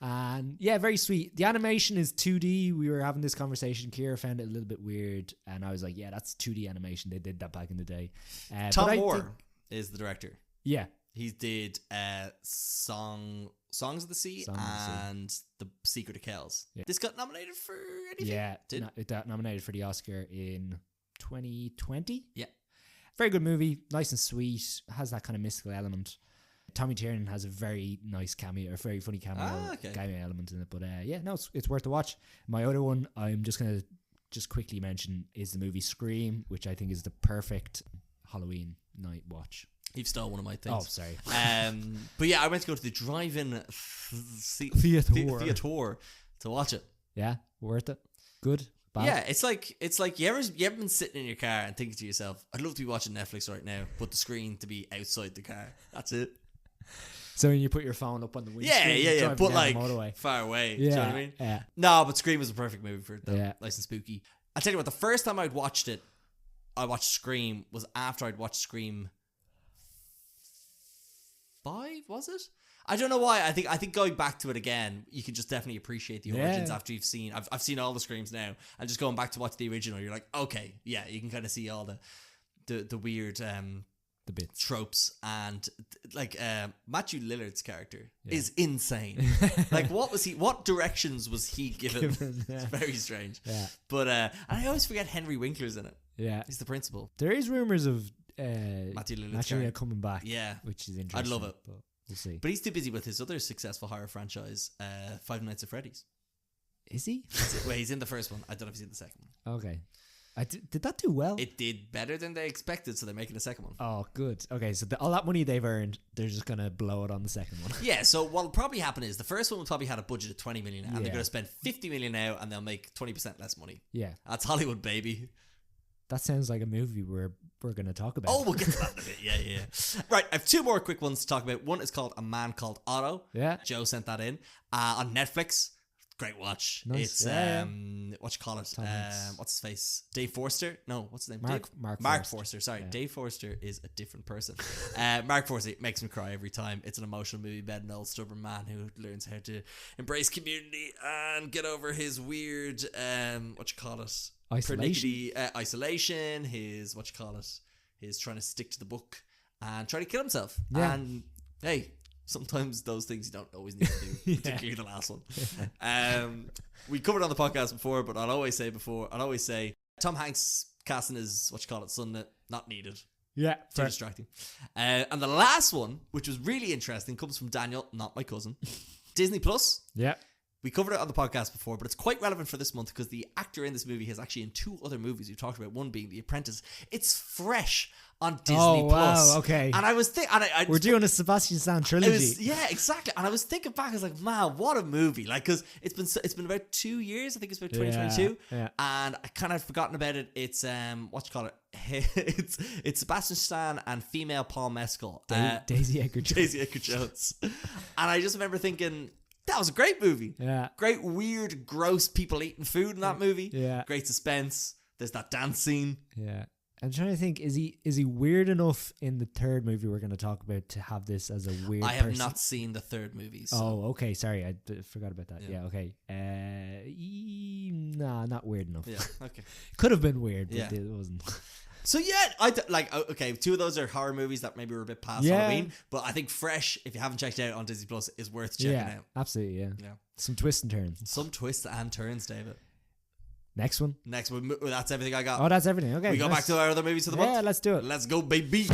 And yeah, very sweet. The animation is 2D. We were having this conversation. Kira found it a little bit weird, and I was like, yeah, that's 2D animation. They did that back in the day. Tom Moore is the director. Yeah. He did Songs of the Sea and The Secret of Kells. Yeah. This got nominated for anything? Yeah, it got nominated for the Oscar in 2020. Yeah. Very good movie, nice and sweet, has that kind of mystical element. Tommy Tiernan has a very nice cameo, a very funny cameo element in it. But it's worth a watch. My other one, I'm just going to quickly mention, is the movie Scream, which I think is the perfect Halloween night watch. You've stolen one of my things. Oh, sorry. But yeah, I went to go to the drive-in theater to watch it. Yeah, worth it. Good. Bad. Yeah, it's like you ever been sitting in your car and thinking to yourself, I'd love to be watching Netflix right now, but the screen to be outside the car. That's it. So when you put your phone up on the windscreen, yeah, but like motorway. Far away. Yeah, do you know what I mean? Yeah. No, but Scream was a perfect movie for that. Yeah. Nice and spooky. I'll tell you what, the first time I watched Scream was after I'd watched Scream 5, was it? I don't know why. I think going back to it again, you can just definitely appreciate the origins after you've seen. I've seen all the Screams now, and just going back to watch the original, you're like, okay, yeah, you can kind of see all the weird the bits, tropes, and like Matthew Lillard's character is insane. Like, what directions was he given? It's very strange. Yeah, but and I always forget Henry Winkler's in it. Yeah, he's the principal. There is rumors of Matthew Lillard coming back. Yeah, which is interesting. I'd love it. But we'll see. But he's too busy with his other successful horror franchise, Five Nights at Freddy's. Is he? Well, he's in the first one. I don't know if he's in the second one. Okay. Did that do well? It did better than they expected, so they're making a second one. Oh, good. Okay, so all that money they've earned, they're just going to blow it on the second one. Yeah, so what'll probably happen is the first one will probably had a budget of 20 million, and they're going to spend 50 million now, and they'll make 20% less money. Yeah. That's Hollywood, baby. That sounds like a movie we're going to talk about. Oh, we'll get to that in a bit. Yeah. Right, I have two more quick ones to talk about. One is called A Man Called Otto. Yeah. Joe sent that in. On Netflix. Great watch. Nice. It's what you call it? What's his face? Dave Forster? No, what's his name? Mark Forster. Sorry, yeah. Dave Forster is a different person. Mark Forster makes me cry every time. It's an emotional movie about an old stubborn man who learns how to embrace community and get over his weird what you call it? Isolation. His what you call it? His trying to stick to the book and trying to kill himself. Yeah. And hey. Sometimes those things you don't always need to do, particularly the last one. We covered on the podcast before, but I'll always say Tom Hanks casting his son not needed. Yeah, too distracting. And the last one, which was really interesting, comes from Daniel, not my cousin. Disney Plus. Yeah. We covered it on the podcast before, but it's quite relevant for this month because the actor in this movie has actually in 2 other movies we've talked about, one being The Apprentice. It's fresh on Disney Plus. Wow, okay. And I was thinking... We're doing a Sebastian Stan trilogy. Yeah, exactly. And I was thinking back, I was like, man, what a movie. Like, because it's been about 2 years. I think it's about 2022. Yeah. And I kind of forgotten about it. It's, what you call it? It's Sebastian Stan and female Paul Mescal. Daisy Edgar-Jones. Daisy Edgar-Jones. And I just remember thinking... That was a great movie. Yeah. Great, weird, gross people eating food in that movie. Yeah. Great suspense. There's that dance scene. Yeah. I'm trying to think, is he weird enough in the third movie we're going to talk about to have this as a weird I have person? not seen the third movie. So. Oh, okay. Sorry, I forgot about that. Yeah. Yeah, okay. Nah, not weird enough. Yeah, okay. Could have been weird, but Yeah. it wasn't. So yeah, okay, 2 of those are horror movies that maybe were a bit past Halloween, but I think Fresh, if you haven't checked it out on Disney Plus, is worth checking out. Absolutely, yeah. Yeah. Some twists and turns. Some twists and turns, David. Next one. Next one, that's everything I got. Oh, that's everything. Okay. We go back to our other movies of the month? Yeah, let's do it. Let's go, baby.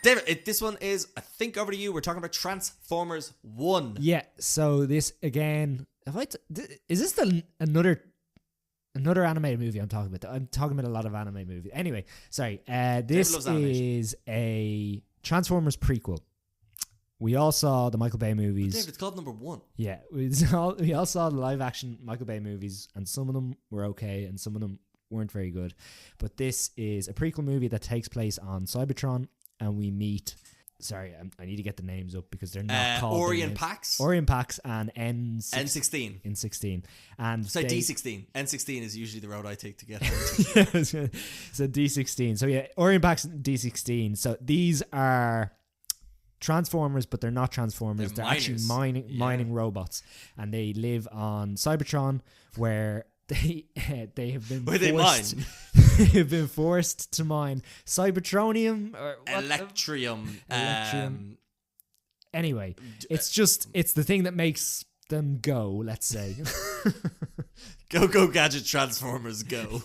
David, this one is, I think, over to you. We're talking about Transformers 1. Yeah, so this again, is this another animated movie I'm talking about? I'm talking about a lot of anime movies. Anyway, sorry. This is a Transformers prequel. We all saw the Michael Bay movies. David, it's called number 1. Yeah, we all saw the live action Michael Bay movies, and some of them were okay, and some of them weren't very good. But this is a prequel movie that takes place on Cybertron, and we meet. Sorry, I need to get the names up because they're not called. Orion Pax. Orion Pax and N16. N16. And say D16. N16 is usually the road I take to get home. So D16. So yeah, Orion Pax and D16. So these are Transformers, but they're not Transformers. They're actually mining robots, and they live on Cybertron, where they have been they've been forced to mine Cybertronium or Electrium. Anyway, it's the thing that makes them go. Let's say, go gadget Transformers go.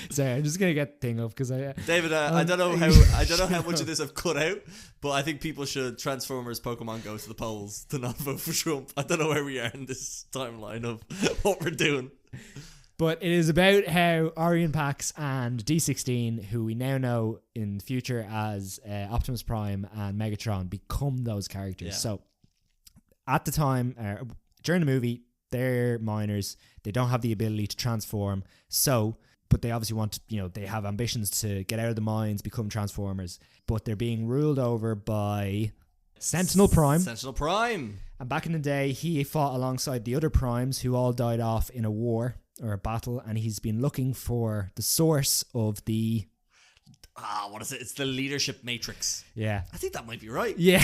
Sorry, I'm just gonna get the thing up because David, I don't know how much of this I've cut out, but I think people should Transformers Pokemon go to the polls to not vote for Trump. I don't know where we are in this timeline of what we're doing. But it is about how Orion Pax and D16, who we now know in the future as Optimus Prime and Megatron, become those characters. Yeah. So at the time, during the movie, they're miners. They don't have the ability to transform. But they obviously want to, they have ambitions to get out of the mines, become Transformers. But they're being ruled over by Sentinel Prime. And back in the day, he fought alongside the other Primes who all died off in a war or a battle. And he's been looking for the source of the... what is it? It's the leadership matrix. Yeah. I think that might be right. Yeah.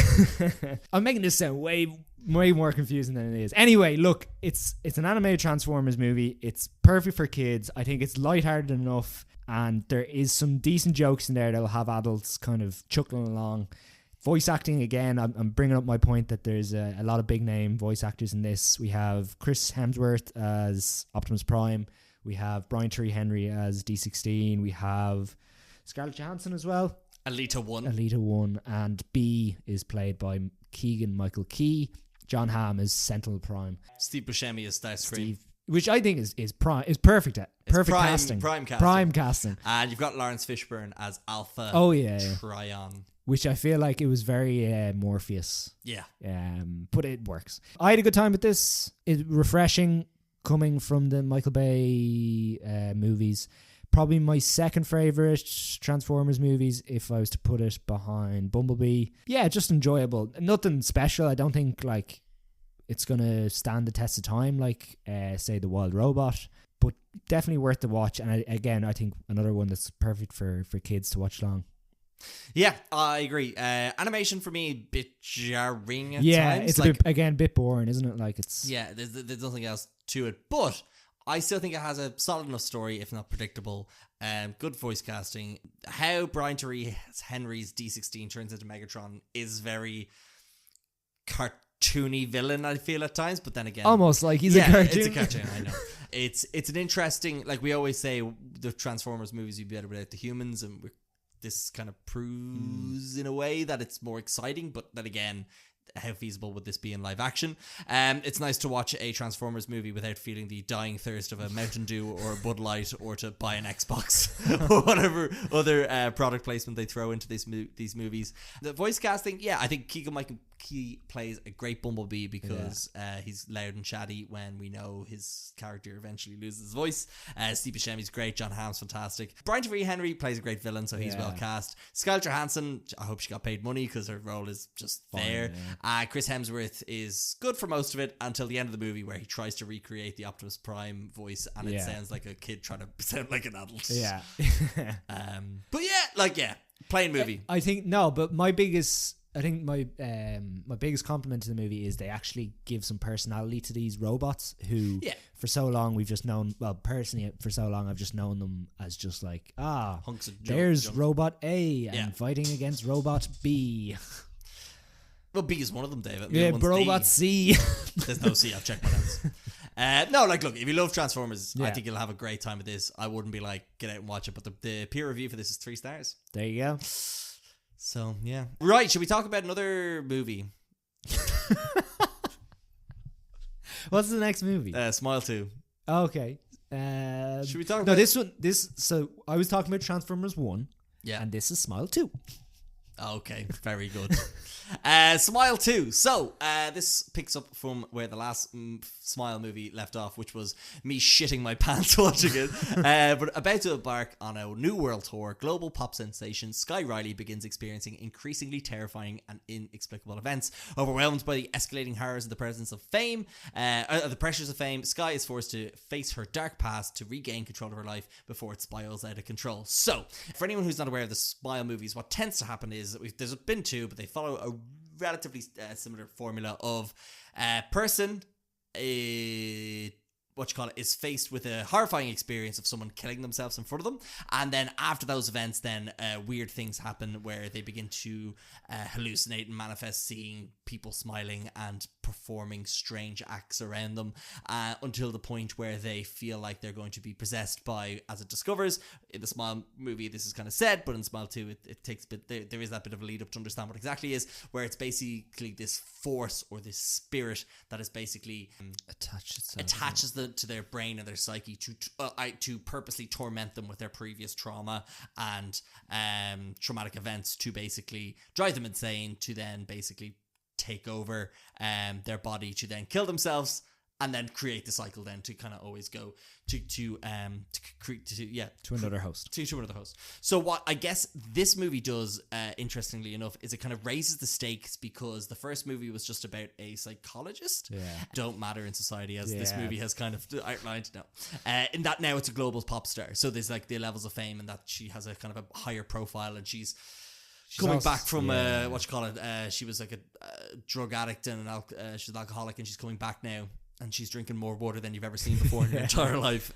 I'm making this sound way more confusing than it is. Anyway, look, it's an animated Transformers movie. It's perfect for kids. I think it's lighthearted enough, and there is some decent jokes in there that'll have adults kind of chuckling along. Voice acting, again, I'm bringing up my point that there's a lot of big name voice actors in this. We have Chris Hemsworth as Optimus Prime. We have Brian Tyree Henry as D16. We have Scarlett Johansson as well. Alita 1. And B is played by Keegan-Michael Key. John Hamm is Sentinel Prime. Steve Buscemi is Starscream. Which I think is perfect at. Perfect casting. Prime casting. And you've got Lawrence Fishburne as Alpha Trion. Which I feel like it was very Morpheus. Yeah. But it works. I had a good time with this. It's refreshing coming from the Michael Bay movies. Probably my second favourite Transformers movies if I was to put it behind Bumblebee. Yeah, just enjoyable. Nothing special. I don't think it's going to stand the test of time like, say, The Wild Robot. But definitely worth the watch. And again, I think another one that's perfect for kids to watch long. Yeah, I agree. Animation for me, a bit jarring at times. Yeah, it's a bit boring, isn't it? Like it's... Yeah, there's nothing else to it. But I still think it has a solid enough story, if not predictable. Good voice casting. How Brian Tyree Henry's D16 turns into Megatron is very cartoony villain, I feel at times. But then again, almost like he's a cartoon. It's a cartoon. I know. It's an interesting, like we always say, the Transformers movies would be better without the humans, and this kind of proves in a way that it's more exciting. But then again, how feasible would this be in live action. It's nice to watch a Transformers movie without feeling the dying thirst of a Mountain Dew or a Bud Light or to buy an Xbox or whatever other product placement they throw into these movies. The voice casting, yeah, I think Keegan-Michael Key plays a great Bumblebee because he's loud and chatty when we know his character eventually loses his voice. Steve Buscemi's great. John Hamm's fantastic. Brian Tyree Henry plays a great villain, so he's well cast. Scarlett Johansson, I hope she got paid money because her role is just there. Chris Hemsworth is good for most of it until the end of the movie where he tries to recreate the Optimus Prime voice and it sounds like a kid trying to sound like an adult. Yeah. But plain movie. I think but my biggest compliment to the movie is they actually give some personality to these robots who for so long we've just known, well, personally for so long I've just known them as just like hunks of there's junk. Robot A and fighting against Robot B. Well, B is one of them, David. Yeah, Robot C. There's no C, I've checked my notes. Look, if you love Transformers, I think you'll have a great time with this. I wouldn't be like, get out and watch it, but the peer review for this is 3 stars. There you go. So, yeah. Right, should we talk about another movie? What's the next movie? Smile 2. Okay. Should we talk about... No, this one, so I was talking about Transformers 1. Yeah. And this is Smile 2. Okay, very good. Smile 2. So, this picks up from where the last Smile movie left off, which was me shitting my pants watching it. But about to embark on a new world tour, global pop sensation Sky Riley begins experiencing increasingly terrifying and inexplicable events. Overwhelmed by the escalating horrors of the presence of fame, the pressures of fame, Sky is forced to face her dark past to regain control of her life before it spirals out of control. So, for anyone who's not aware of the Smile movies, what tends to happen is that there's been 2, but they follow a relatively similar formula of a person is faced with a horrifying experience of someone killing themselves in front of them, and then after those events then weird things happen where they begin to hallucinate and manifest seeing people smiling and performing strange acts around them until the point where they feel like they're going to be possessed by, as it discovers in the Smile movie this is kind of said, but in Smile 2 it takes a bit, there is that bit of a lead up to understand what exactly is, where it's basically this force or this spirit that is basically attaches to their brain and their psyche to purposely torment them with their previous trauma and traumatic events to basically drive them insane, to then basically take over their body, to then kill themselves and then create the cycle then to kind of always go to another host. To another host. So what I guess this movie does, interestingly enough, is it kind of raises the stakes, because the first movie was just about a psychologist. Don't matter in society, as this movie has kind of outlined now. In that now it's a global pop star. So there's like the levels of fame, and that she has a kind of a higher profile, and she's coming back from she was like a drug addict and she's an alcoholic, and she's coming back now. And she's drinking more water than you've ever seen before in your entire life.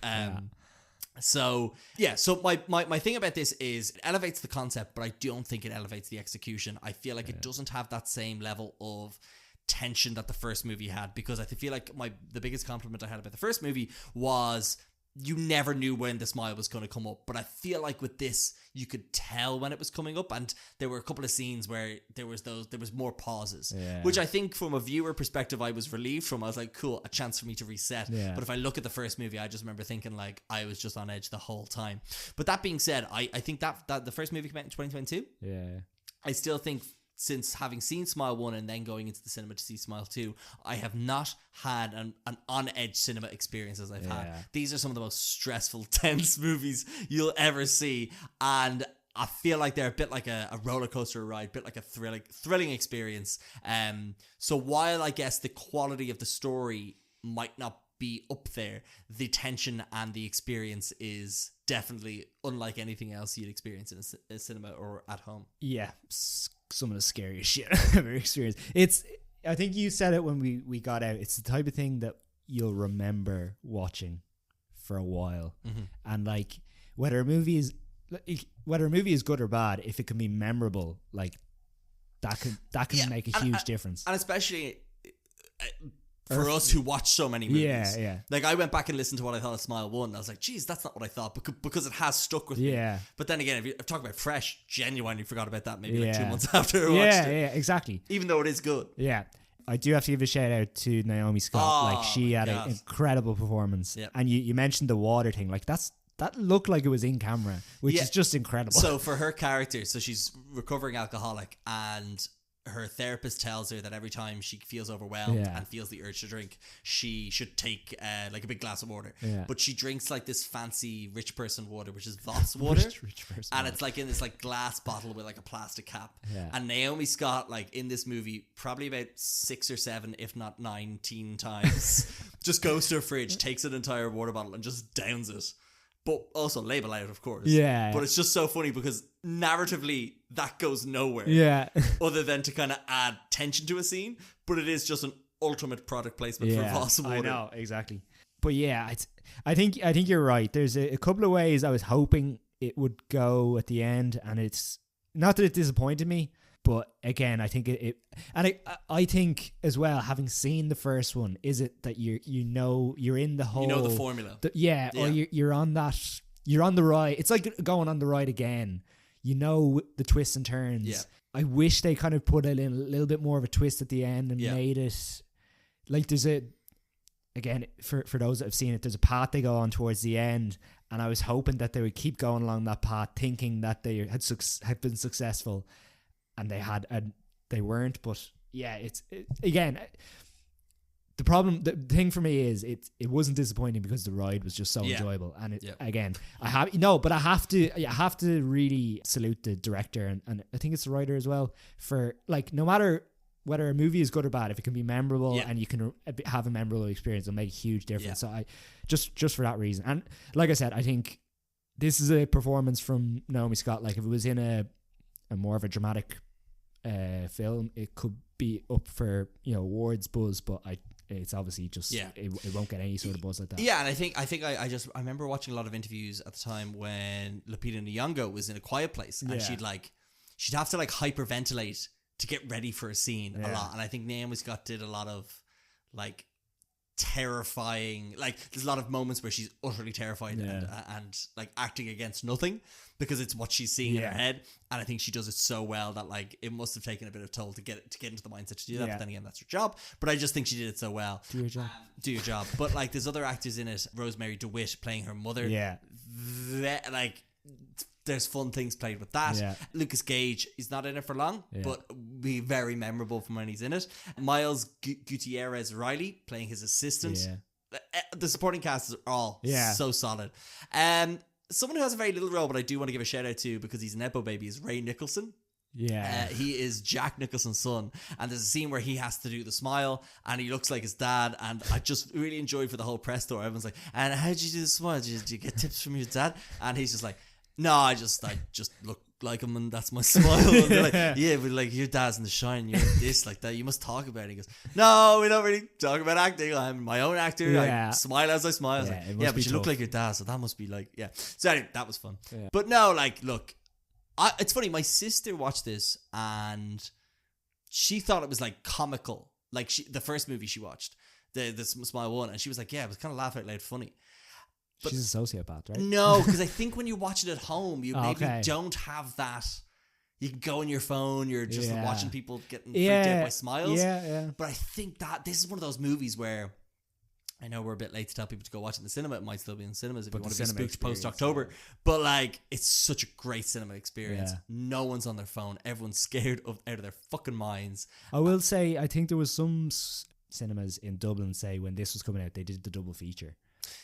So my thing about this is it elevates the concept, but I don't think it elevates the execution. I feel like it doesn't have that same level of tension that the first movie had, because I feel like the biggest compliment I had about the first movie was you never knew when the smile was going to come up, but I feel like with this you could tell when it was coming up, and there were a couple of scenes where there was more pauses, which I think from a viewer perspective I was relieved from. I was like, cool, a chance for me to reset. But if I look at the first movie, I just remember thinking like I was just on edge the whole time. But that being said, I think that the first movie came out in 2022. I still think, since having seen Smile 1 and then going into the cinema to see Smile 2, I have not had an on-edge cinema experience as I've had. These are some of the most stressful, tense movies you'll ever see, and I feel like they're a bit like a roller coaster ride, a bit like a thrilling experience. So while I guess the quality of the story might not be up there, the tension and the experience is definitely unlike anything else you'd experience in a cinema or at home. Some of the scariest shit I've ever experienced. I think you said it when we got out. It's the type of thing that you'll remember watching for a while. And like whether a movie is good or bad, if it can be memorable, like that can make a huge difference. And especially for us who watch so many movies. Yeah. Like, I went back and listened to what I thought of Smile 1. And I was like, geez, that's not what I thought, because it has stuck with me. Yeah. But then again, if you talk about fresh, genuinely forgot about that maybe like 2 months after I watched it. Yeah, exactly. Even though it is good. Yeah. I do have to give a shout out to Naomi Scott. Like, she had an incredible performance. Yep. And you mentioned the water thing. Like, that looked like it was in camera, which is just incredible. So for her character, so she's recovering alcoholic, and her therapist tells her that every time she feels overwhelmed and feels the urge to drink, she should take like a big glass of water. Yeah. But she drinks like this fancy rich person water, which is Voss water. rich person and water. it's like in this like glass bottle with like a plastic cap. Yeah. And Naomi Scott, like in this movie, probably about 6 or 7, if not 19 times, just goes to her fridge, takes an entire water bottle and just downs it. But also label out, of course. Yeah. But it's just so funny because narratively that goes nowhere. Yeah. Other than to kind of add tension to a scene. But it is just an ultimate product placement for Voss water. I know, exactly. But yeah, I think you're right. There's a couple of ways I was hoping it would go at the end, and it's not that it disappointed me, but again, I think I think as well, having seen the first one, is it that you're in the whole, you know the formula. Or you're on the ride. It's like going on the ride again. You know the twists and turns. Yeah. I wish they kind of put in a little bit more of a twist at the end and made it like there's again, for those that have seen it, there's a path they go on towards the end, and I was hoping that they would keep going along that path, thinking that they had been successful. And they weren't, but yeah, again, the thing for me is it wasn't disappointing because the ride was just so enjoyable, and again, I have to really salute the director and I think it's the writer as well, for like, no matter whether a movie is good or bad, if it can be memorable and you can have a memorable experience, it'll make a huge difference. So I just for that reason, and like I said, I think this is a performance from Naomi Scott. Like, if it was in a more of a dramatic film, it could be up for awards buzz, but it's obviously just it won't get any sort of buzz like that. Yeah, and I think I remember watching a lot of interviews at the time when Lupita Nyong'o was in A Quiet Place, and she'd have to like hyperventilate to get ready for a scene a lot, and I think Naomi Scott did a lot of like terrifying, like there's a lot of moments where she's utterly terrified and like acting against nothing because it's what she's seeing in her head, and I think she does it so well that like it must have taken a bit of toll to get into the mindset to do that. But then again, that's her job. But I just think she did it so well. Do your job. But like, there's other actors in it. Rosemary DeWitt playing her mother. Like, there's fun things played with that. Lucas Gage, he's not in it for long, but be very memorable from when he's in it. Miles Gutierrez Riley playing his assistant. The supporting cast are all so solid. Someone who has a very little role, but I do want to give a shout out to because he's an Nepo baby, is Ray Nicholson. He is Jack Nicholson's son, and there's a scene where he has to do the smile and he looks like his dad, and I just really enjoyed for the whole press tour. Everyone's like, and how did you do the smile? Did you get tips from your dad? And he's just like, no, I just look like him and that's my smile. And they're like, yeah, but like, your dad's in The Shine, you're this, like that, you must talk about it. He goes, no, we don't really talk about acting, I'm my own actor. I smile as I smile. I was like, but you look like your dad, so that must be like, so anyway, that was fun. But no, like, look, it's funny, my sister watched this and she thought it was like comical, like the first movie she watched, the Smile one, and she was like, yeah, it was kind of laugh out loud funny. But she's a sociopath, right? No, because I think when you watch it at home, you maybe don't have that. You can go on your phone, you're just watching people getting freaked out by smiles. But I think that this is one of those movies where, I know we're a bit late to tell people to go watch it in the cinema. It might still be in cinemas if you want to be spooked post-October. But like, it's such a great cinema experience. No one's on their phone. Everyone's scared out of their fucking minds. I will say, I think there was some cinemas in Dublin, say, when this was coming out, they did the double feature.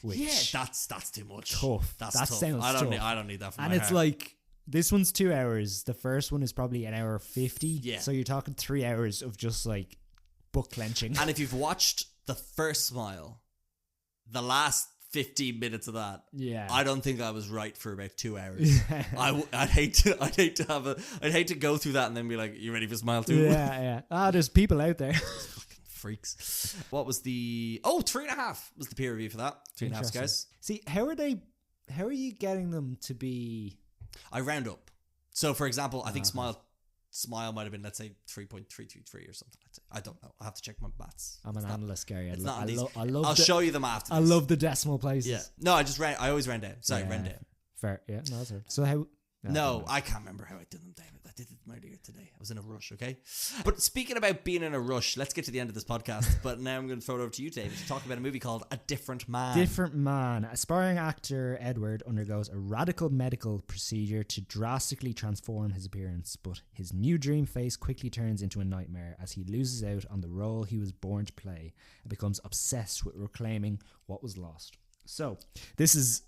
Which that's too much. Tough. That's that tough. Sounds I tough. don't need that for and my it's heart. like, this one's 2 hours. The first one is probably an hour 50. Yeah. So you're talking 3 hours of just like butt clenching. And if you've watched the first Smile, the last 15 minutes of that, I don't think I was right for about 2 hours. I'd hate to go through that and then be like, you ready for Smile 2? There's people out there. Freaks. What was the 3.5 was the peer review for that. 3.5 guys. See, how are you getting them to be? I round up. So for example, I think Smile smile might have been, let's say, 3.323 or something. I don't know. I have to check my maths. I'm an analyst, Gary. It's not. I'll show you them after. I love the decimal places. Yeah. No, I always ran down. Sorry, ran down. Fair. Yeah. No, that's right. So how? No, I can't remember how I did them, David. I did them earlier today. I was in a rush, okay? But speaking about being in a rush, let's get to the end of this podcast. But now I'm going to throw it over to you, David, to talk about a movie called A Different Man. Different Man. Aspiring actor Edward undergoes a radical medical procedure to drastically transform his appearance, but his new dream face quickly turns into a nightmare as he loses out on the role he was born to play and becomes obsessed with reclaiming what was lost. So, this is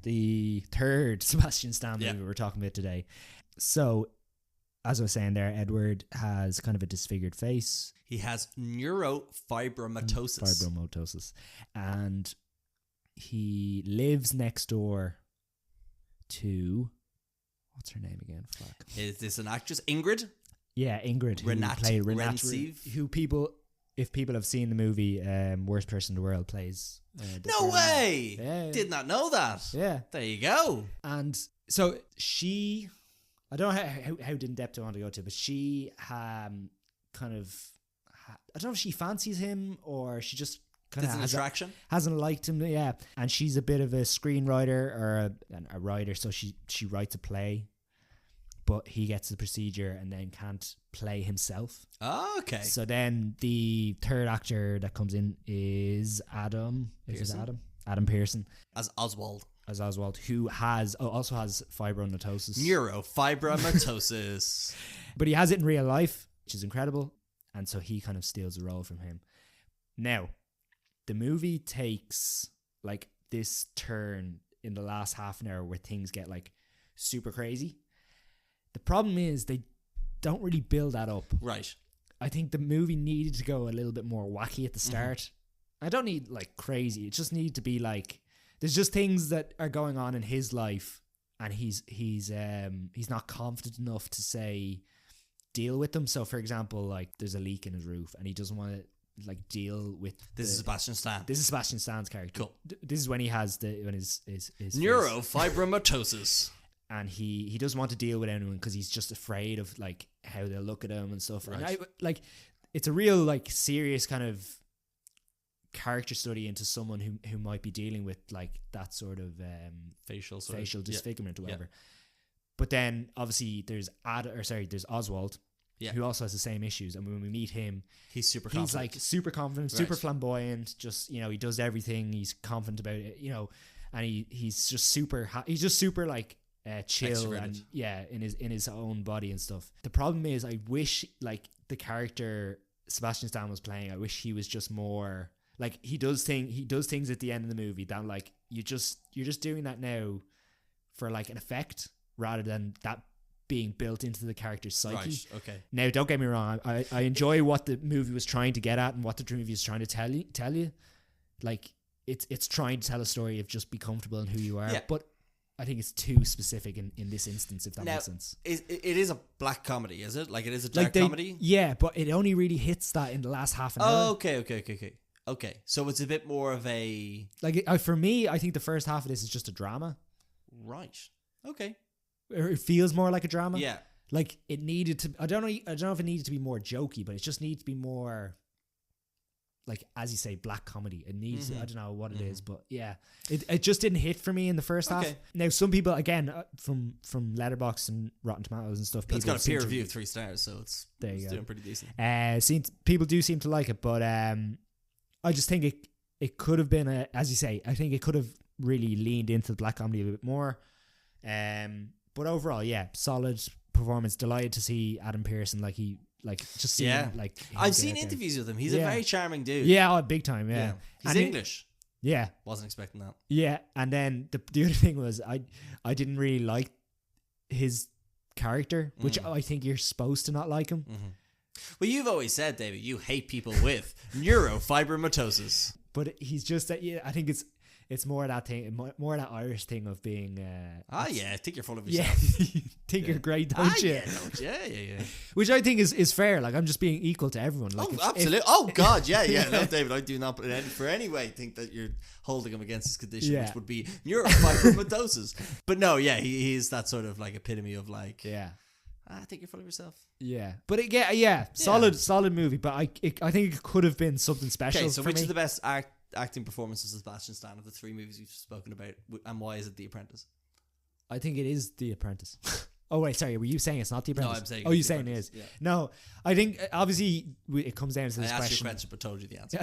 the third Sebastian Stan movie we're talking about today. So, as I was saying there, Edward has kind of a disfigured face. He has neurofibromatosis. And he lives next door to... What's her name again? Fuck. Is this an actress? Ingrid? Yeah, Ingrid. Renate Rensive. Who people... If people have seen the movie Worst Person in the World plays... no way! Yeah. Did not know that. Yeah. There you go. And so she... I don't know how in-depth I want to go to, but she kind of... I don't know if she fancies him or she just kind of hasn't liked him. Yeah. And she's a bit of a screenwriter or a writer, so she writes a play. But he gets the procedure and then can't play himself. Oh, okay. So then the third actor that comes in is Adam. Is it Adam? Adam Pearson. As Oswald, who also has fibromatosis. Neurofibromatosis. But he has it in real life, which is incredible. And so he kind of steals the role from him. Now, the movie takes like this turn in the last half an hour where things get like super crazy. The problem is they don't really build that up. Right. I think the movie needed to go a little bit more wacky at the start. Mm-hmm. I don't need like crazy. It just needed to be like there's just things that are going on in his life, and he's not confident enough to say deal with them. So, for example, like there's a leak in his roof, and he doesn't want to like deal with. This is Sebastian Stan. This is Sebastian Stan's character. Cool. This is when he has his neurofibromatosis. And he doesn't want to deal with anyone because he's just afraid of like how they'll look at him and stuff. Right. And it's a real like serious kind of character study into someone who might be dealing with like that sort of facial disfigurement or whatever. Yeah. But then obviously there's Oswald, who also has the same issues. And when we meet him, he's super confident, right. Super flamboyant. Just he does everything. He's confident about it, and he's just super. He's just super like. Chill and in his own body and stuff. The problem is I wish like the character Sebastian Stan was playing, I wish he was just more like he does things at the end of the movie that like you're just doing that now for like an effect rather than that being built into the character's psyche. Right, okay. Now don't get me wrong, I enjoy what the movie was trying to get at and what the movie is trying to tell you. Like it's trying to tell a story of just be comfortable in who you are, but I think it's too specific in this instance, if that makes sense. It is a black comedy, is it? Like it is a dark comedy? Yeah, but it only really hits that in the last half an hour. Okay. So it's a bit more of a... Like, for me, I think the first half of this is just a drama. Right. Okay. Or it feels more like a drama. Yeah. Like, it needed to... I don't know if it needed to be more jokey, but it just needs to be more... Like, as you say, black comedy. It needs, I don't know what it is, but yeah. It just didn't hit for me in the first half. Now, some people, again, from Letterboxd and Rotten Tomatoes and stuff, it's got a peer review of 3 stars, so it's doing pretty decent. People do seem to like it, but I just think it could have been, as you say, I think it could have really leaned into the black comedy a bit more. But overall, yeah, solid performance. Delighted to see Adam Pearson, I've seen interviews with him. He's a very charming dude. Yeah, big time. Yeah, he's English. Yeah, wasn't expecting that. Yeah, and then the other thing was I didn't really like his character, which I think you're supposed to not like him. Mm-hmm. Well, you've always said, David, you hate people with neurofibromatosis. But he's just that. Yeah, I think it's more that thing, more that Irish thing of being. I think you're full of yourself. Yeah, think you're great, don't you? Yeah. Which I think is fair. Like I'm just being equal to everyone. Like absolutely. God, yeah. No, David, I do not for any way think that you're holding him against his condition, which would be neurofibromatosis. But no, yeah, he is that sort of like epitome of like. Yeah. I think you're full of yourself. Yeah, but solid movie. But I think it could have been something special. Okay, so for which me. is the best acting performances of Sebastian Stan of the 3 movies we've spoken about, and why is it The Apprentice? I think it is The Apprentice. Oh wait, sorry. Were you saying it's not The Apprentice? No, I'm saying. Oh, you're saying it is. Yeah. No, I think obviously it comes down to this I asked you a question. question, but told you the answer.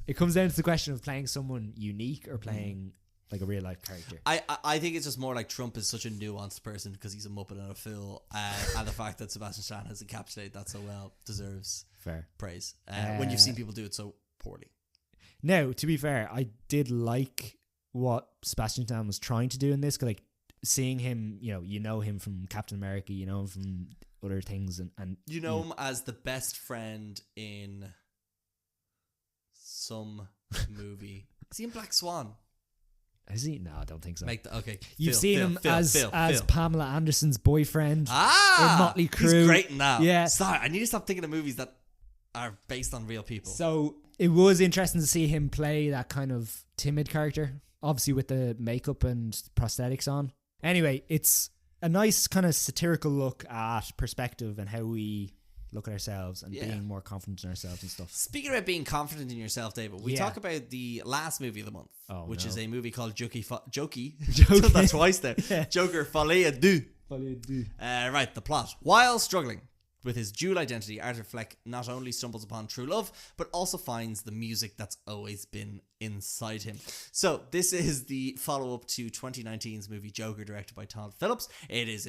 It comes down to the question of playing someone unique or playing like a real life character. I think it's just more like Trump is such a nuanced person because he's a muppet and a fool, and the fact that Sebastian Stan has encapsulated that so well deserves Fair praise. When you've seen people do it so poorly. Now, to be fair, I did like what Sebastian Stan was trying to do in this. 'Cause, like seeing him, you know him from Captain America, you know him from other things, and you know him as the best friend in some movie. Is he in Black Swan? Is he? No, I don't think so. Okay, You've seen him as Pamela Anderson's boyfriend in Motley Crue. He's great now. Yeah. Sorry, I need to stop thinking of movies that are based on real people. So it was interesting to see him play that kind of timid character, obviously with the makeup and prosthetics on. Anyway, it's a nice kind of satirical look at perspective and how we look at ourselves and being more confident in ourselves and stuff. Speaking about being confident in yourself, David, we talk about the last movie of the month, which is a movie called Jokey. That's twice there. Yeah. Joker, Folie, Deux. Right, the plot. While struggling with his dual identity, Arthur Fleck not only stumbles upon true love, but also finds the music that's always been inside him. So this is the follow-up to 2019's movie Joker, directed by Todd Phillips. It is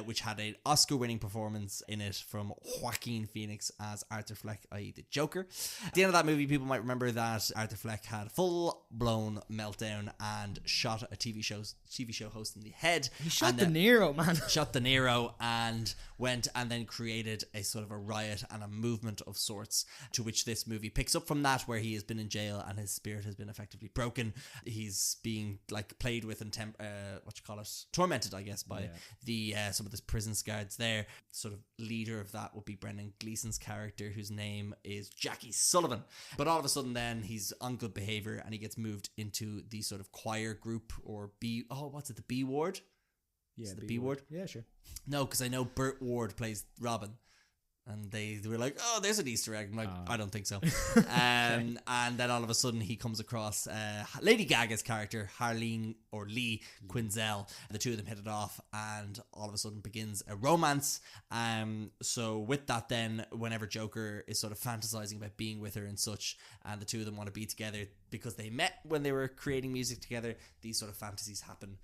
which had an Oscar-winning performance in it from Joaquin Phoenix as Arthur Fleck, i.e. the Joker. At the end of that movie, people might remember that Arthur Fleck had a full-blown meltdown and shot a TV show host in the head. He shot De Niro, man. Shot De Niro and went and then created a sort of a riot and a movement of sorts, to which this movie picks up from that, where he has been in jail and his spirit has been effectively broken. He's being like played with and tormented, I guess, by the some of the prison guards there. Sort of leader of that would be Brendan Gleeson's character, whose name is Jackie Sullivan. But all of a sudden then he's on good behavior and he gets moved into the sort of choir group, or the B Ward? Yeah, the B Ward? Yeah, sure. No, because I know Burt Ward plays Robin. And they were like, oh, there's an Easter egg. I'm like, I don't think so. And then all of a sudden he comes across Lady Gaga's character, Harleen or Lee Quinzel. The two of them hit it off, and all of a sudden begins a romance. So with that then, whenever Joker is sort of fantasizing about being with her and such, and the two of them want to be together because they met when they were creating music together, these sort of fantasies happen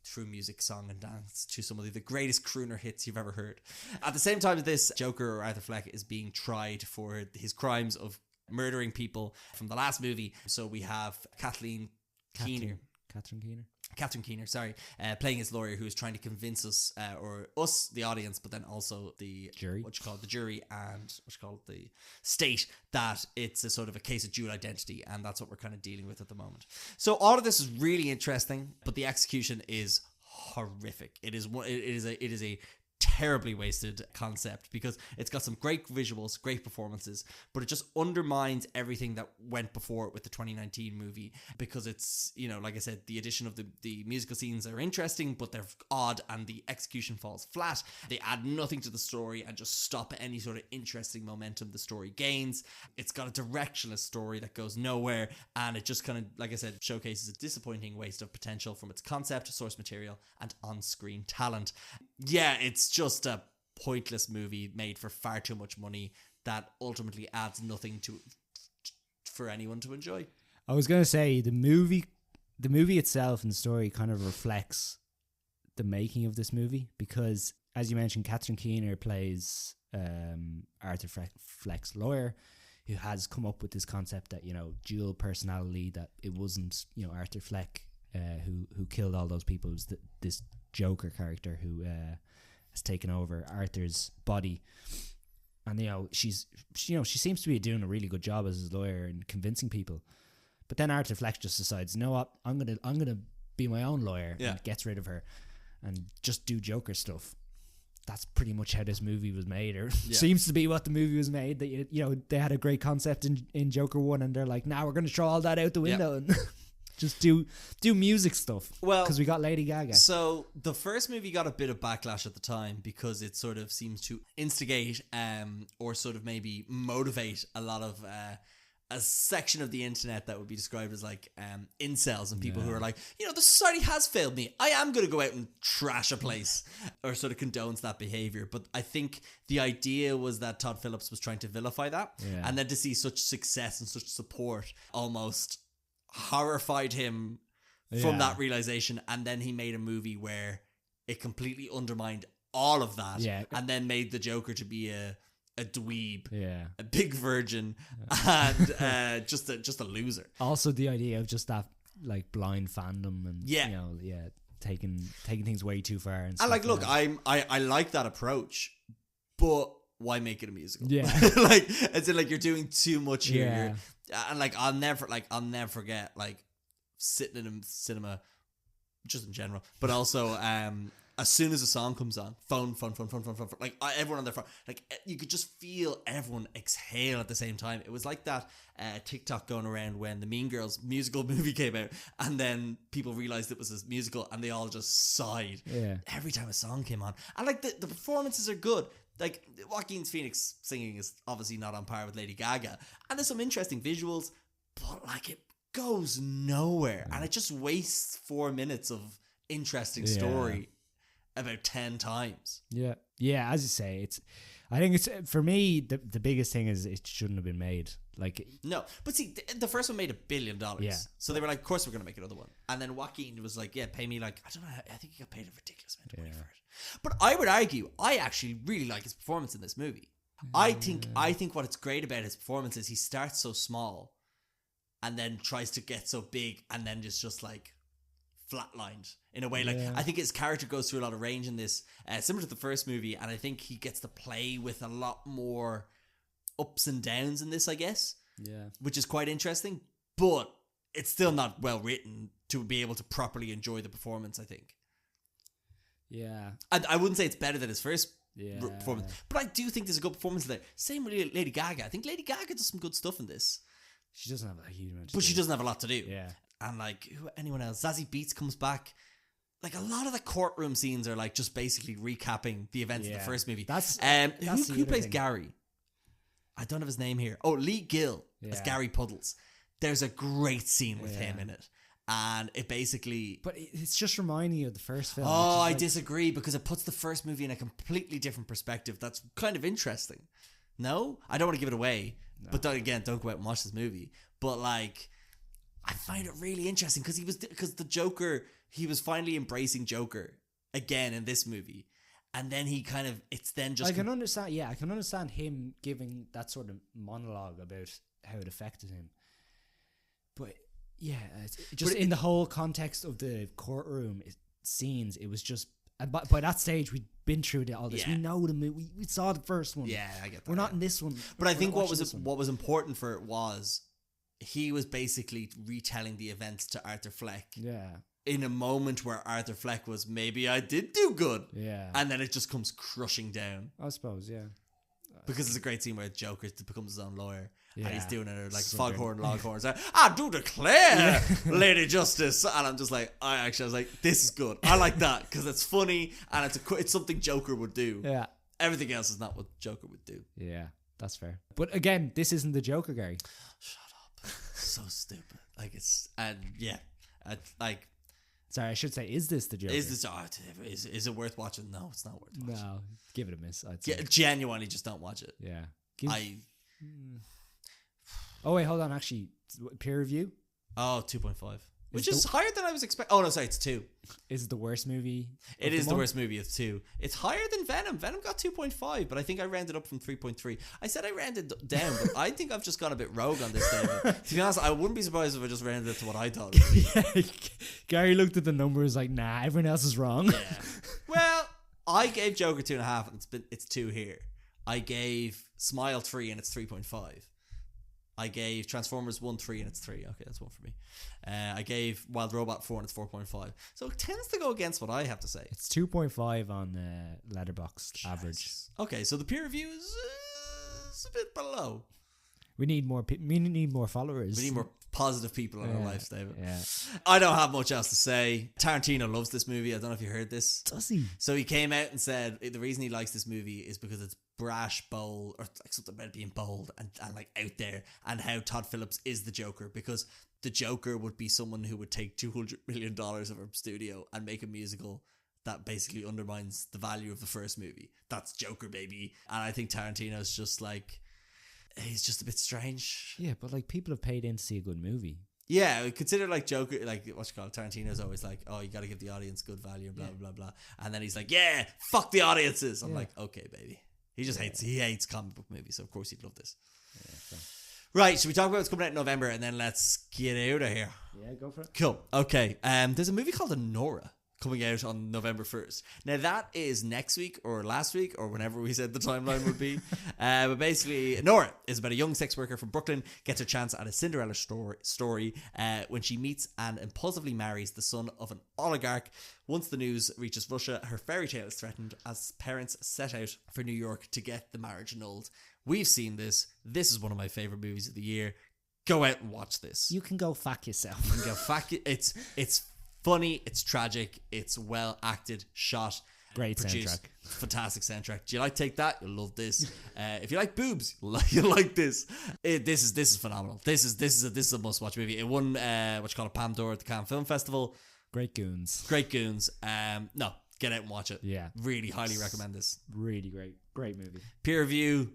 through music, song and dance to some of the greatest crooner hits you've ever heard. At the same time as this, Joker, or Arthur Fleck, is being tried for his crimes of murdering people from the last movie. So we have Catherine Keener, playing his lawyer, who is trying to convince us, or us, the audience, but then also the jury, the jury and the state, that it's a sort of a case of dual identity, and that's what we're kind of dealing with at the moment. So all of this is really interesting, but the execution is horrific. It is a terribly wasted concept, because it's got some great visuals, great performances, but it just undermines everything that went before it with the 2019 movie, because it's, like I said, the addition of the musical scenes are interesting, but they're odd, and the execution falls flat. They add nothing to the story and just stop any sort of interesting momentum the story gains. It's got a directionless story that goes nowhere, and it just kind of, like I said, showcases a disappointing waste of potential from its concept, source material, and on-screen talent. Yeah, it's just a pointless movie made for far too much money that ultimately adds nothing for anyone to enjoy. I was going to say the movie itself and the story kind of reflects the making of this movie, because, as you mentioned, Catherine Keener plays Arthur Fleck's lawyer, who has come up with this concept that, dual personality, that it wasn't, Arthur Fleck who killed all those people. It was this Joker character who has taken over Arthur's body, and she seems to be doing a really good job as his lawyer and convincing people. But then Arthur Fleck just decides, you know what, I'm gonna be my own lawyer, and gets rid of her and just do Joker stuff. That's pretty much how this movie was made, or seems to be what the movie was made. That they had a great concept in Joker 1, and they're like, now we're going to throw all that out the window. Just do music stuff. Well, because we got Lady Gaga. So the first movie got a bit of backlash at the time because it sort of seems to instigate or sort of maybe motivate a lot of a section of the internet that would be described as like incels and people who are like, you know, the society has failed me. I am going to go out and trash a place, or sort of condones that behavior. But I think the idea was that Todd Phillips was trying to vilify that, and then to see such success and such support almost horrified him from that realization. And then he made a movie where it completely undermined all of that, and then made the Joker to be a dweeb, a big virgin, and just a loser. Also, the idea of just that like blind fandom and you know, taking things way too far. And like, look, I like that approach, but why make it a musical? Yeah, like, as in, like, you're doing too much here. And like, I'll never forget like sitting in a cinema, just in general, but also as soon as a song comes on, phone, like everyone on their phone, like you could just feel everyone exhale at the same time. It was like that TikTok going around when the Mean Girls musical movie came out, and then people realized it was a musical, and they all just sighed every time a song came on. And like the performances are good. Like Joaquin Phoenix singing is obviously not on par with Lady Gaga, and there's some interesting visuals, but like it goes nowhere, and it just wastes 4 minutes of interesting story about 10 times. Yeah, as you say, I think it's, for me, the biggest thing is it shouldn't have been made. Like, no, but see, the first one made $1 billion. So they were like, of course we're going to make another one. And then Joaquin was like, yeah, pay me like, I don't know, I think he got paid a ridiculous amount of money for it. But I would argue, I actually really like his performance in this movie. I think what's great about his performance is he starts so small and then tries to get so big, and then just like flatlined in a way. Like, I think his character goes through a lot of range in this, similar to the first movie, and I think he gets to play with a lot more ups and downs in this, I guess, which is quite interesting, but it's still not well written to be able to properly enjoy the performance, I think. I wouldn't say it's better than his first performance, but I do think there's a good performance there. Same with Lady Gaga. I think Lady Gaga does some good stuff in this. She doesn't have a huge amount to but do. she doesn't have a lot to do. And like, anyone else? Zazie Beetz comes back. Like, a lot of the courtroom scenes are like just basically recapping the events of the first movie. That's who plays Gary? I don't have his name here. Oh, Lee Gill as Gary Puddles. There's a great scene with him in it. And it basically... But it's just reminding you of the first film. Oh, I disagree, because it puts the first movie in a completely different perspective. That's kind of interesting. No? I don't want to give it away. No. But don't go out and watch this movie. But like, I find it really interesting because the Joker, he was finally embracing Joker again in this movie. And then he kind of, it's then just... I can understand him giving that sort of monologue about how it affected him. But... yeah, just in the whole context of the courtroom scenes, it was just... by that stage, we'd been through all this. We know the movie. We saw the first one. Yeah, I get that. We're not in this one. But I think what was important for it was he was basically retelling the events to Arthur Fleck. Yeah. In a moment where Arthur Fleck was, maybe I did do good. Yeah. And then it just comes crushing down. I suppose, yeah. Because it's a great scene where Joker becomes his own lawyer. Yeah. And he's doing it like foghorn, loghorns. I do declare, Lady Justice. And I'm just like, I was like, this is good. I like that because it's funny and it's something Joker would do. Yeah. Everything else is not what Joker would do. Yeah, that's fair. But again, this isn't the Joker, Gary. Shut up. So stupid. Like, it's, and yeah. Like, sorry, I should say, is this the Joker? Is it worth watching? No, it's not worth watching. No, give it a miss, I'd say. Genuinely, just don't watch it. Yeah. Oh, wait, hold on. Actually, peer review? Oh, 2.5. Which is higher than I was expecting. Oh, no, sorry, it's 2. Is it the worst movie? It is the worst movie of 2. It's higher than Venom. Venom got 2.5, but I think I rounded up from 3.3. I said I rounded down, but I think I've just gone a bit rogue on this, David. To be honest, I wouldn't be surprised if I just rounded it to what I thought. Gary looked at the numbers like, nah, everyone else is wrong. Yeah. Well, I gave Joker 2.5, and it's 2 here. I gave Smile 3, and it's 3.5. I gave Transformers 1, 3, and it's 3. Okay, that's 1 for me. I gave Wild Robot 4, and it's 4.5. So it tends to go against what I have to say. It's 2.5 on Letterboxd average. Okay, so the peer review is a bit below. We need more followers. We need more positive people in our lives, David. Yeah. I don't have much else to say. Tarantino loves this movie. I don't know if you heard this. Does he? So he came out and said the reason he likes this movie is because it's brash, bold, or like something about being bold and like out there, and how Todd Phillips is the Joker, because the Joker would be someone who would take $200 million of a studio and make a musical that basically undermines the value of the first movie. That's Joker, baby. And I think Tarantino's just like, he's just a bit strange. Yeah, but like people have paid in to see a good movie. Yeah, consider like Joker, like what you call it, Tarantino's always like, oh, you got to give the audience good value and blah, blah, blah. And then he's like, yeah, fuck the audiences. I'm like, okay, baby. He just hates comic book movies, so of course he'd love this. Yeah, so. Right, should we talk about what's coming out in November and then let's get out of here? Yeah, go for it. Cool. Okay. There's a movie called Nora coming out on November 1st. Now that is next week or last week or whenever we said the timeline would be. But basically, Nora is about a young sex worker from Brooklyn gets her chance at a Cinderella story when she meets and impulsively marries the son of an oligarch. Once the news reaches Russia, her fairy tale is threatened as parents set out for New York to get the marriage annulled. We've seen this. This is one of my favorite movies of the year. Go out and watch this. You can go fuck yourself. You can go fuck it. It's funny, it's tragic, it's well acted, shot, great produced, soundtrack, fantastic soundtrack. Do you like Take That? You'll love this. If you like boobs, you'll like this. This is phenomenal. This is a must watch movie. It won what you call a Palme d'Or at the Cannes Film Festival. Great goons. No, get out and watch it. Yeah, really highly recommend this. Really great movie. Peer review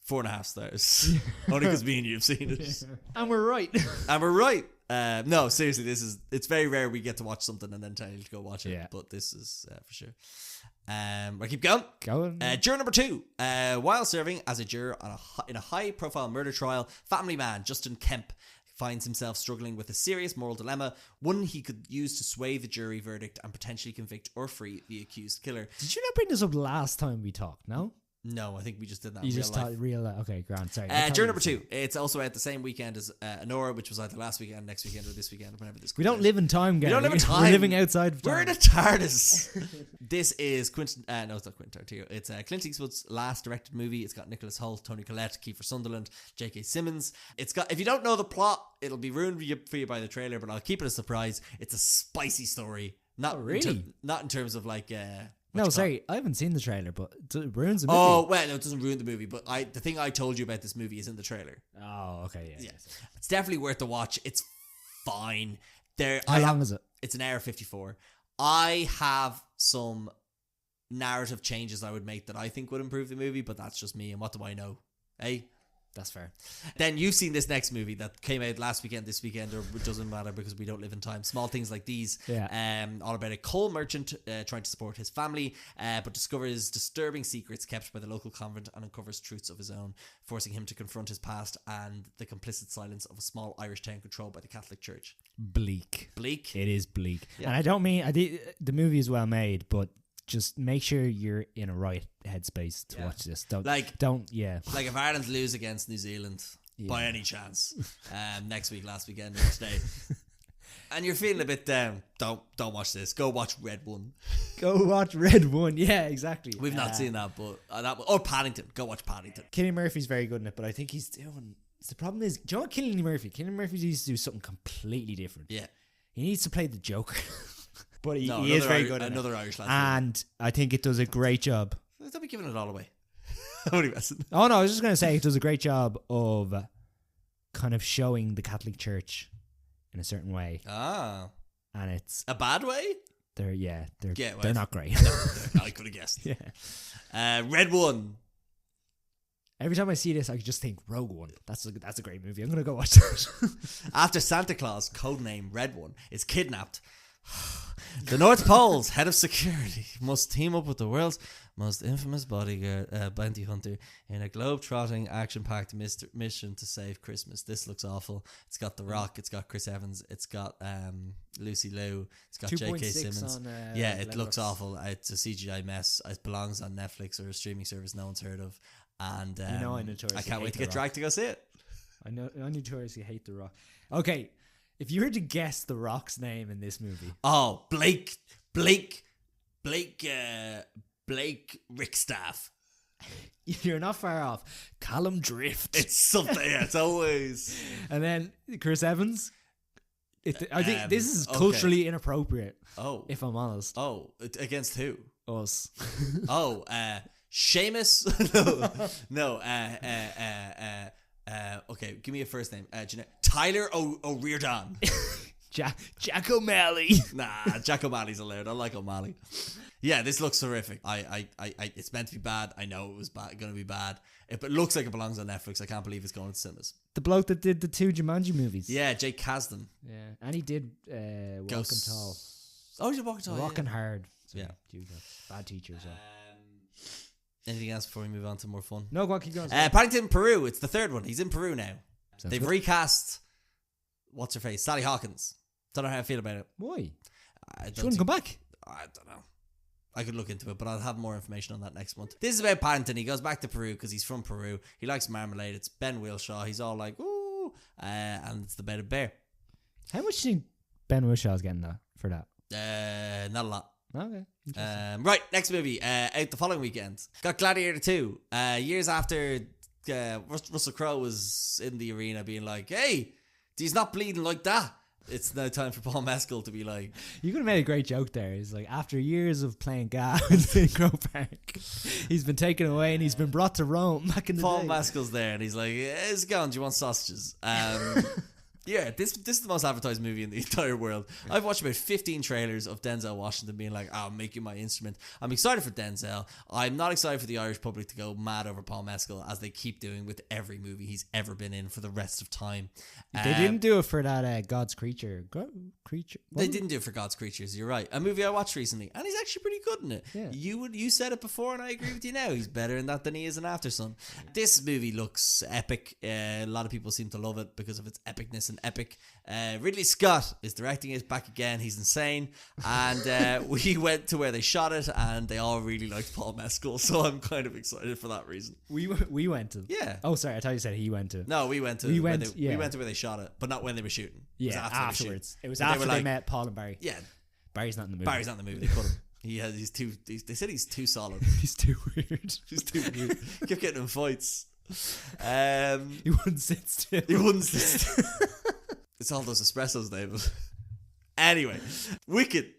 4.5 stars. Only because me and you have seen it. And we're right. No, seriously, it's very rare we get to watch something and then tell you to go watch it. Yeah. But this is for sure. I keep going. Juror number 2. While serving as a juror in a high-profile murder trial, family man Justin Kemp finds himself struggling with a serious moral dilemma, one he could use to sway the jury verdict and potentially convict or free the accused killer. Did you not bring this up last time we talked? No? No, I think we just did that. You in just real life. real life. Okay, grand. Sorry. Juror number 2. It's also out the same weekend as Nora, which was either last weekend, next weekend, or this weekend, whenever this. We don't live in time, guys. We don't live in time. We're living outside of time. We're in a TARDIS. This is Quentin. No, it's not Quentin Tarantino. It's Clint Eastwood's last directed movie. It's got Nicholas Hoult, Toni Collette, Kiefer Sutherland, J.K. Simmons. It's got. If you don't know the plot, it'll be ruined for you by the trailer. But I'll keep it a surprise. It's a spicy story. Not really. Not in terms of like. No, sorry, I haven't seen the trailer, but it ruins the movie. Oh, well, no, it doesn't ruin the movie, but the thing I told you about this movie is in the trailer. Oh, okay, yeah. It's definitely worth the watch. It's fine. How long is it? It's an hour 54. I have some narrative changes I would make that I think would improve the movie, but that's just me, and what do I know? Hey? That's fair. Then you've seen this next movie that came out last weekend, this weekend, or it doesn't matter because we don't live in time. Small Things Like These. Yeah. All about a coal merchant trying to support his family, but discovers disturbing secrets kept by the local convent and uncovers truths of his own, forcing him to confront his past and the complicit silence of a small Irish town controlled by the Catholic Church. Bleak. It is bleak. Yeah. And I don't mean the movie is well made, but just make sure you're in a right headspace to watch this. Like if Ireland lose against New Zealand by any chance next week, last weekend, or today, and you're feeling a bit down, don't watch this. Go watch Red One. Go watch Red One. Yeah, exactly. We've not seen that, but or Paddington. Go watch Paddington. Cillian Murphy's very good in it, but I think he's doing. The problem is, do you know what Cillian Murphy? Cillian Murphy needs to do something completely different. Yeah, he needs to play the Joker. But he is very good at another Irish lad. And I think it does a great job. Don't be giving it all away. What are you messing? Oh no, I was just going to say it does a great job of kind of showing the Catholic Church in a certain way. Ah. And it's a bad way? They're not great. No, I could have guessed. Yeah. Red One. Every time I see this, I just think Rogue One. That's a great movie. I'm going to go watch that. After Santa Claus, codename Red One, is kidnapped, the North Pole's head of security must team up with the world's most infamous bounty hunter in a globe-trotting, action-packed mission to save Christmas. This looks awful. It's got The Rock, it's got Chris Evans, it's got Lucy Liu, it's got J.K. Simmons. It looks awful. It's a CGI mess. It belongs on Netflix or a streaming service no one's heard of. And I can't wait to get dragged to go see it. I notoriously hate The Rock. Okay. If you were to guess The Rock's name in this movie. Oh, Blake Rickstaff. You're not far off. Callum Drift. It's something. It's always. And then Chris Evans. I think this is culturally inappropriate. Oh, if I'm honest. Oh, against who? Us. Oh, Seamus. No. Okay, give me a first name. Tyler O'Riordan. Jack O'Malley. Nah, Jack O'Malley's allowed. I like O'Malley. Yeah, this looks horrific. It's meant to be bad. I know it was going to be bad. But it looks like it belongs on Netflix. I can't believe it's going to cinemas. The bloke that did the 2 Jumanji movies. Yeah, Jake Kasdan. Yeah, and he did Walking Tall. Oh, he did Walking Tall. Walking Hard. So yeah, bad teacher. So. Anything else before we move on to more fun? No, go on, keep going. Paddington, Peru. It's the third one. He's in Peru now. Sounds They've good. recast. What's her face? Sally Hawkins. Don't know how I feel about it. Why? I She wouldn't come back. I don't know. I could look into it, but I'll have more information on that next month. This is about Paddington. He goes back to Peru because he's from Peru. He likes marmalade. It's Ben Whishaw. He's all like, ooh, and it's about a bear. How much do you think Ben Wishaw's getting for that? Not a lot. Okay. Right, next movie. Out the following weekend. Got Gladiator 2. Years after Russell Crowe was in the arena being like, hey, he's not bleeding like that. It's now time for Paul Mescal to be like... You could have made a great joke there. He's like, after years of playing Gaz in Crow Park, he's been taken away and he's been brought to Rome back in the Paul day. Mescal's there and he's like, how's it going? Do you want sausages? Yeah, this is the most advertised movie in the entire world. I've watched about 15 trailers of Denzel Washington being like, I'll make you my instrument. I'm excited for Denzel. I'm not excited for the Irish public to go mad over Paul Mescal, as they keep doing with every movie he's ever been in for the rest of time. They didn't do it for that God's Creature. They didn't do it for God's Creatures, you're right. A movie I watched recently, and he's actually pretty good in it. Yeah. You said it before, and I agree with you now. He's better in that than he is in Aftersun. This movie looks epic. A lot of people seem to love it because of its epicness and epic. Ridley Scott is directing it back again. He's insane. And we went to where they shot it, and they all really liked Paul Mescal, so I'm kind of excited for that reason. We went to. Yeah. Oh, sorry. I thought you said he went to. No, we went to. We went to where they shot it, but not when they were shooting. Yeah, afterwards. It was but after they met Paul and Barry. Yeah. Barry's not in the movie. Barry's not in the movie. They cut him. They said he's too solid. He's too weird. He's too weird. Kept getting in fights. He wouldn't sit still. It's all those espressos, David. Anyway, Wicked.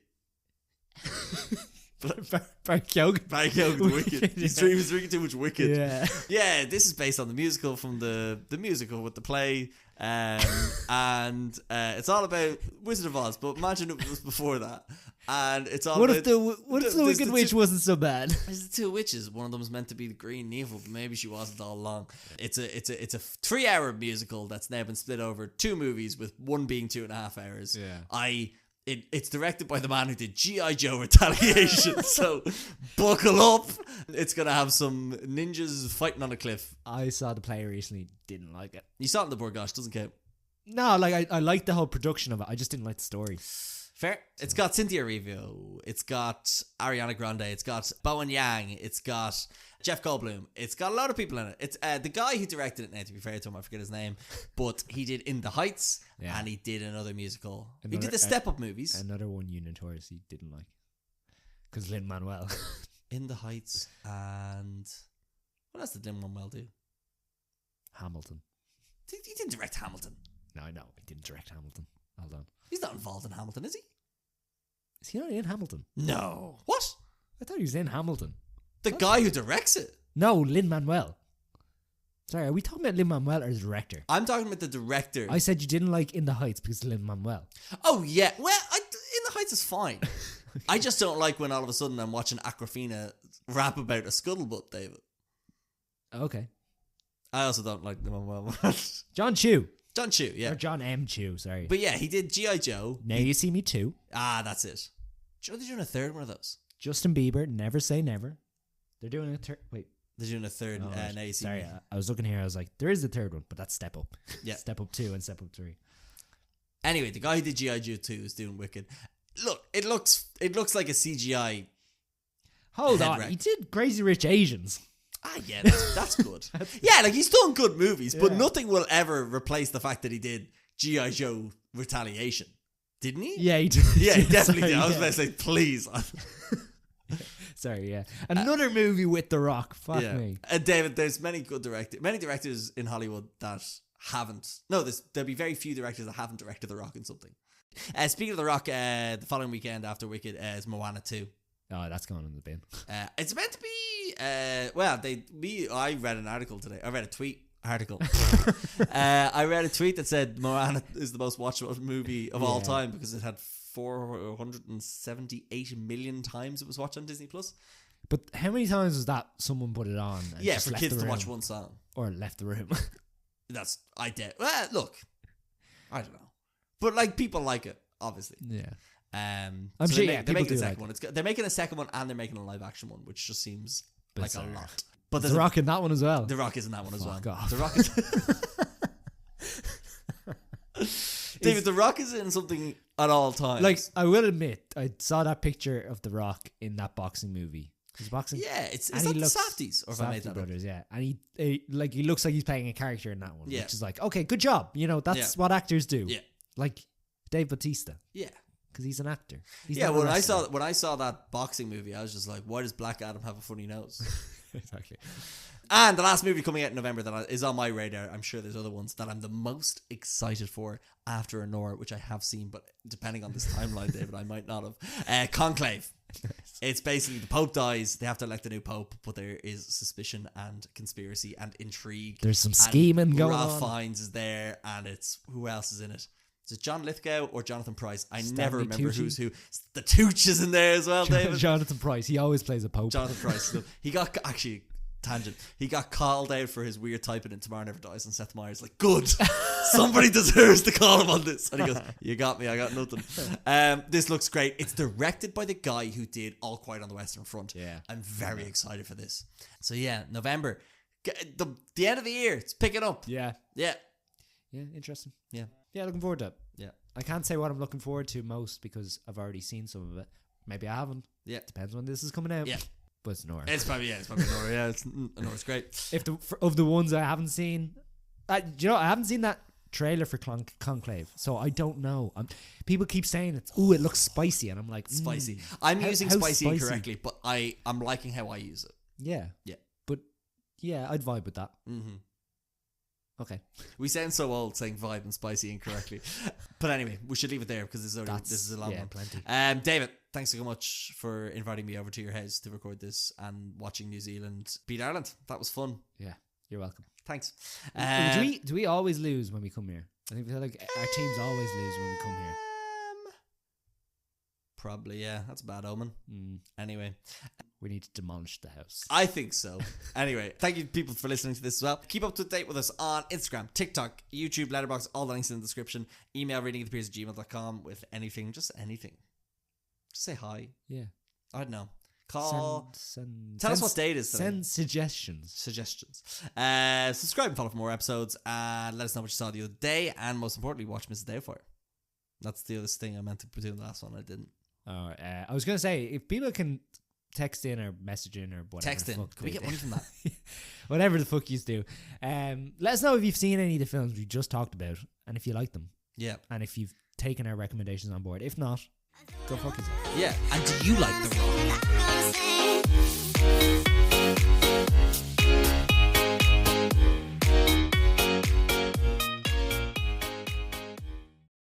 Barry Keoghan. Barry Keoghan, Wicked. He was drinking too much Wicked. Yeah. Yeah, this is based on the musical from the musical with the play. And it's all about Wizard of Oz, but imagine it was before that. And it's all What about... if the Wicked Witch wasn't so bad? There's the two witches. One of them is meant to be the green and evil, but maybe she wasn't all along. It's a 3-hour musical that's now been split over 2 movies, with one being 2.5 hours. Yeah. It's directed by the man who did G.I. Joe Retaliation, so buckle up. It's going to have some ninjas fighting on a cliff. I saw the play recently, didn't like it. You saw it in the Burgosh, doesn't count. No, like I liked the whole production of it. I just didn't like the story. Fair. It's got Cynthia Erivo. It's got Ariana Grande. It's got Bowen Yang. It's got Jeff Goldblum. It's got a lot of people in it. It's the guy who directed it now, to be fair to him, I forget his name, but he did In the Heights, and he did another musical. He did the Step Up movies. Another one you notoriously didn't like. Because Lin-Manuel. In the Heights, and what else did Lin-Manuel do? Hamilton. He didn't direct Hamilton. No, I know. He didn't direct Hamilton. Hold on. He's not involved in Hamilton, is he? Is he not in Hamilton? No. What? I thought he was in Hamilton. The guy who directs it? No, Lin-Manuel. Sorry, are we talking about Lin-Manuel or the director? I'm talking about the director. I said you didn't like In the Heights because of Lin-Manuel. Oh, yeah. Well, In the Heights is fine. I just don't like when all of a sudden I'm watching Aquafina rap about a scuttlebutt, David. Okay. I also don't like Lin-Manuel. John Chu. John Chu, yeah. Or John M. Chu, sorry. But yeah, he did G.I. Joe. Now You See Me Too. Ah, that's it. Do you know they're doing a third one of those? Justin Bieber, Never Say Never. They're doing a third... Wait. They're doing a third. Right. Now You See Sorry, Me. I was looking here. I was like, there is a third one, but that's Step Up. Yeah. Step Up 2 and Step Up 3. Anyway, the guy who did G.I. Joe 2 is doing Wicked. Look, it looks like a CGI. Hold on. He did Crazy Rich Asians. Ah, yeah, that's good. Yeah, like he's done good movies, but nothing will ever replace the fact that he did G.I. Joe Retaliation. Didn't he? Yeah, he did. Yeah, he definitely Sorry, did. I was about to say, please. Sorry, yeah. Another movie with The Rock. Fuck me. David, there's many directors in Hollywood that haven't. No, there'll be very few directors that haven't directed The Rock in something. Speaking of The Rock, the following weekend after Wicked is Moana 2. Oh, that's going in the bin. It's meant to be. I read an article today. I read a tweet article. I read a tweet that said Moana is the most watched movie of all time because it had 478 million times it was watched on Disney Plus. But how many times was that someone put it on? And just for left kids the to room? watch one song Or left the room. I did. Well, look, I don't know, but like people like it, obviously. Yeah. I'm sure. They're making a second one. They're making a second one and they're making a live action one, which just seems bizarre. Like a lot. But The Rock in that one as well. The Rock is in that one as well. God. The Rock is. David, The Rock is in something at all times. Like, I will admit, I saw that picture of The Rock in that boxing movie. Is boxing? Yeah, is that the Safdies? Or if I made that Brothers, up? Yeah. And he looks like he's playing a character in that one. Yeah. Which is like, okay, good job. You know, that's what actors do. Yeah. Like Dave Bautista. Yeah. Because he's an actor. When I saw that boxing movie, I was just like, why does Black Adam have a funny nose? Exactly. And the last movie coming out in November that is on my radar, I'm sure there's other ones that I'm the most excited for after Anora, which I have seen, but depending on this timeline, David, I might not have. Conclave. It's basically the Pope dies, they have to elect a new Pope, but there is suspicion and conspiracy and intrigue. There's some scheming going on. Ralph Fiennes is there, and it's who else is in it? Is it John Lithgow or Jonathan Price? I never remember who's who. The Tooch is in there as well, David. Jonathan Price. He always plays a Pope. Jonathan Price. He got tangent. He got called out for his weird typing in Tomorrow Never Dies, and Seth Meyers like, good. Somebody deserves to call him on this. And he goes, you got me. I got nothing. This looks great. It's directed by the guy who did All Quiet on the Western Front. Yeah. I'm very excited for this. So yeah, November. The end of the year. It's picking up. Yeah. Yeah. Yeah, interesting. Yeah. Yeah, looking forward to it. Yeah. I can't say what I'm looking forward to most because I've already seen some of it. Maybe I haven't. Yeah. Depends when this is coming out. Yeah. But it's Nora. It's probably Nora. Yeah, it's great. Of the ones I haven't seen, I haven't seen that trailer for Conclave, so I don't know. People keep saying it looks spicy, and I'm like, spicy. I'm using spicy incorrectly, but I'm liking how I use it. Yeah. Yeah. But yeah, I'd vibe with that. Mm-hmm. Okay. We sound so old saying vibe and spicy incorrectly. But anyway, we should leave it there because this is a long one. Plenty. David, thanks so much for inviting me over to your house to record this and watching New Zealand beat Ireland. That was fun. Yeah, you're welcome. Thanks. Do we always lose when we come here? I think we feel like our teams always lose when we come here. Probably, yeah. That's a bad omen. Anyway. We need to demolish the house. I think so. Anyway, thank you people for listening to this as well. Keep up to date with us on Instagram, TikTok, YouTube, Letterboxd, all the links in the description. Email readingofthepeers@gmail.com with anything, just anything. Just say hi. Yeah. I don't know. Call. Tell us what day it is today. Send suggestions. Subscribe and follow for more episodes. And let us know what you saw the other day. And most importantly, watch Mrs. Doubtfire. That's the other thing I meant to do in the last one. I didn't. I was going to say, if people can text in or message in or whatever. Text in. Can we get money from that? Whatever the fuck you do. Let us know if you've seen any of the films we just talked about and if you like them. Yeah. And if you've taken our recommendations on board. If not, go fuck yourself. Yeah. And do you like The Rock?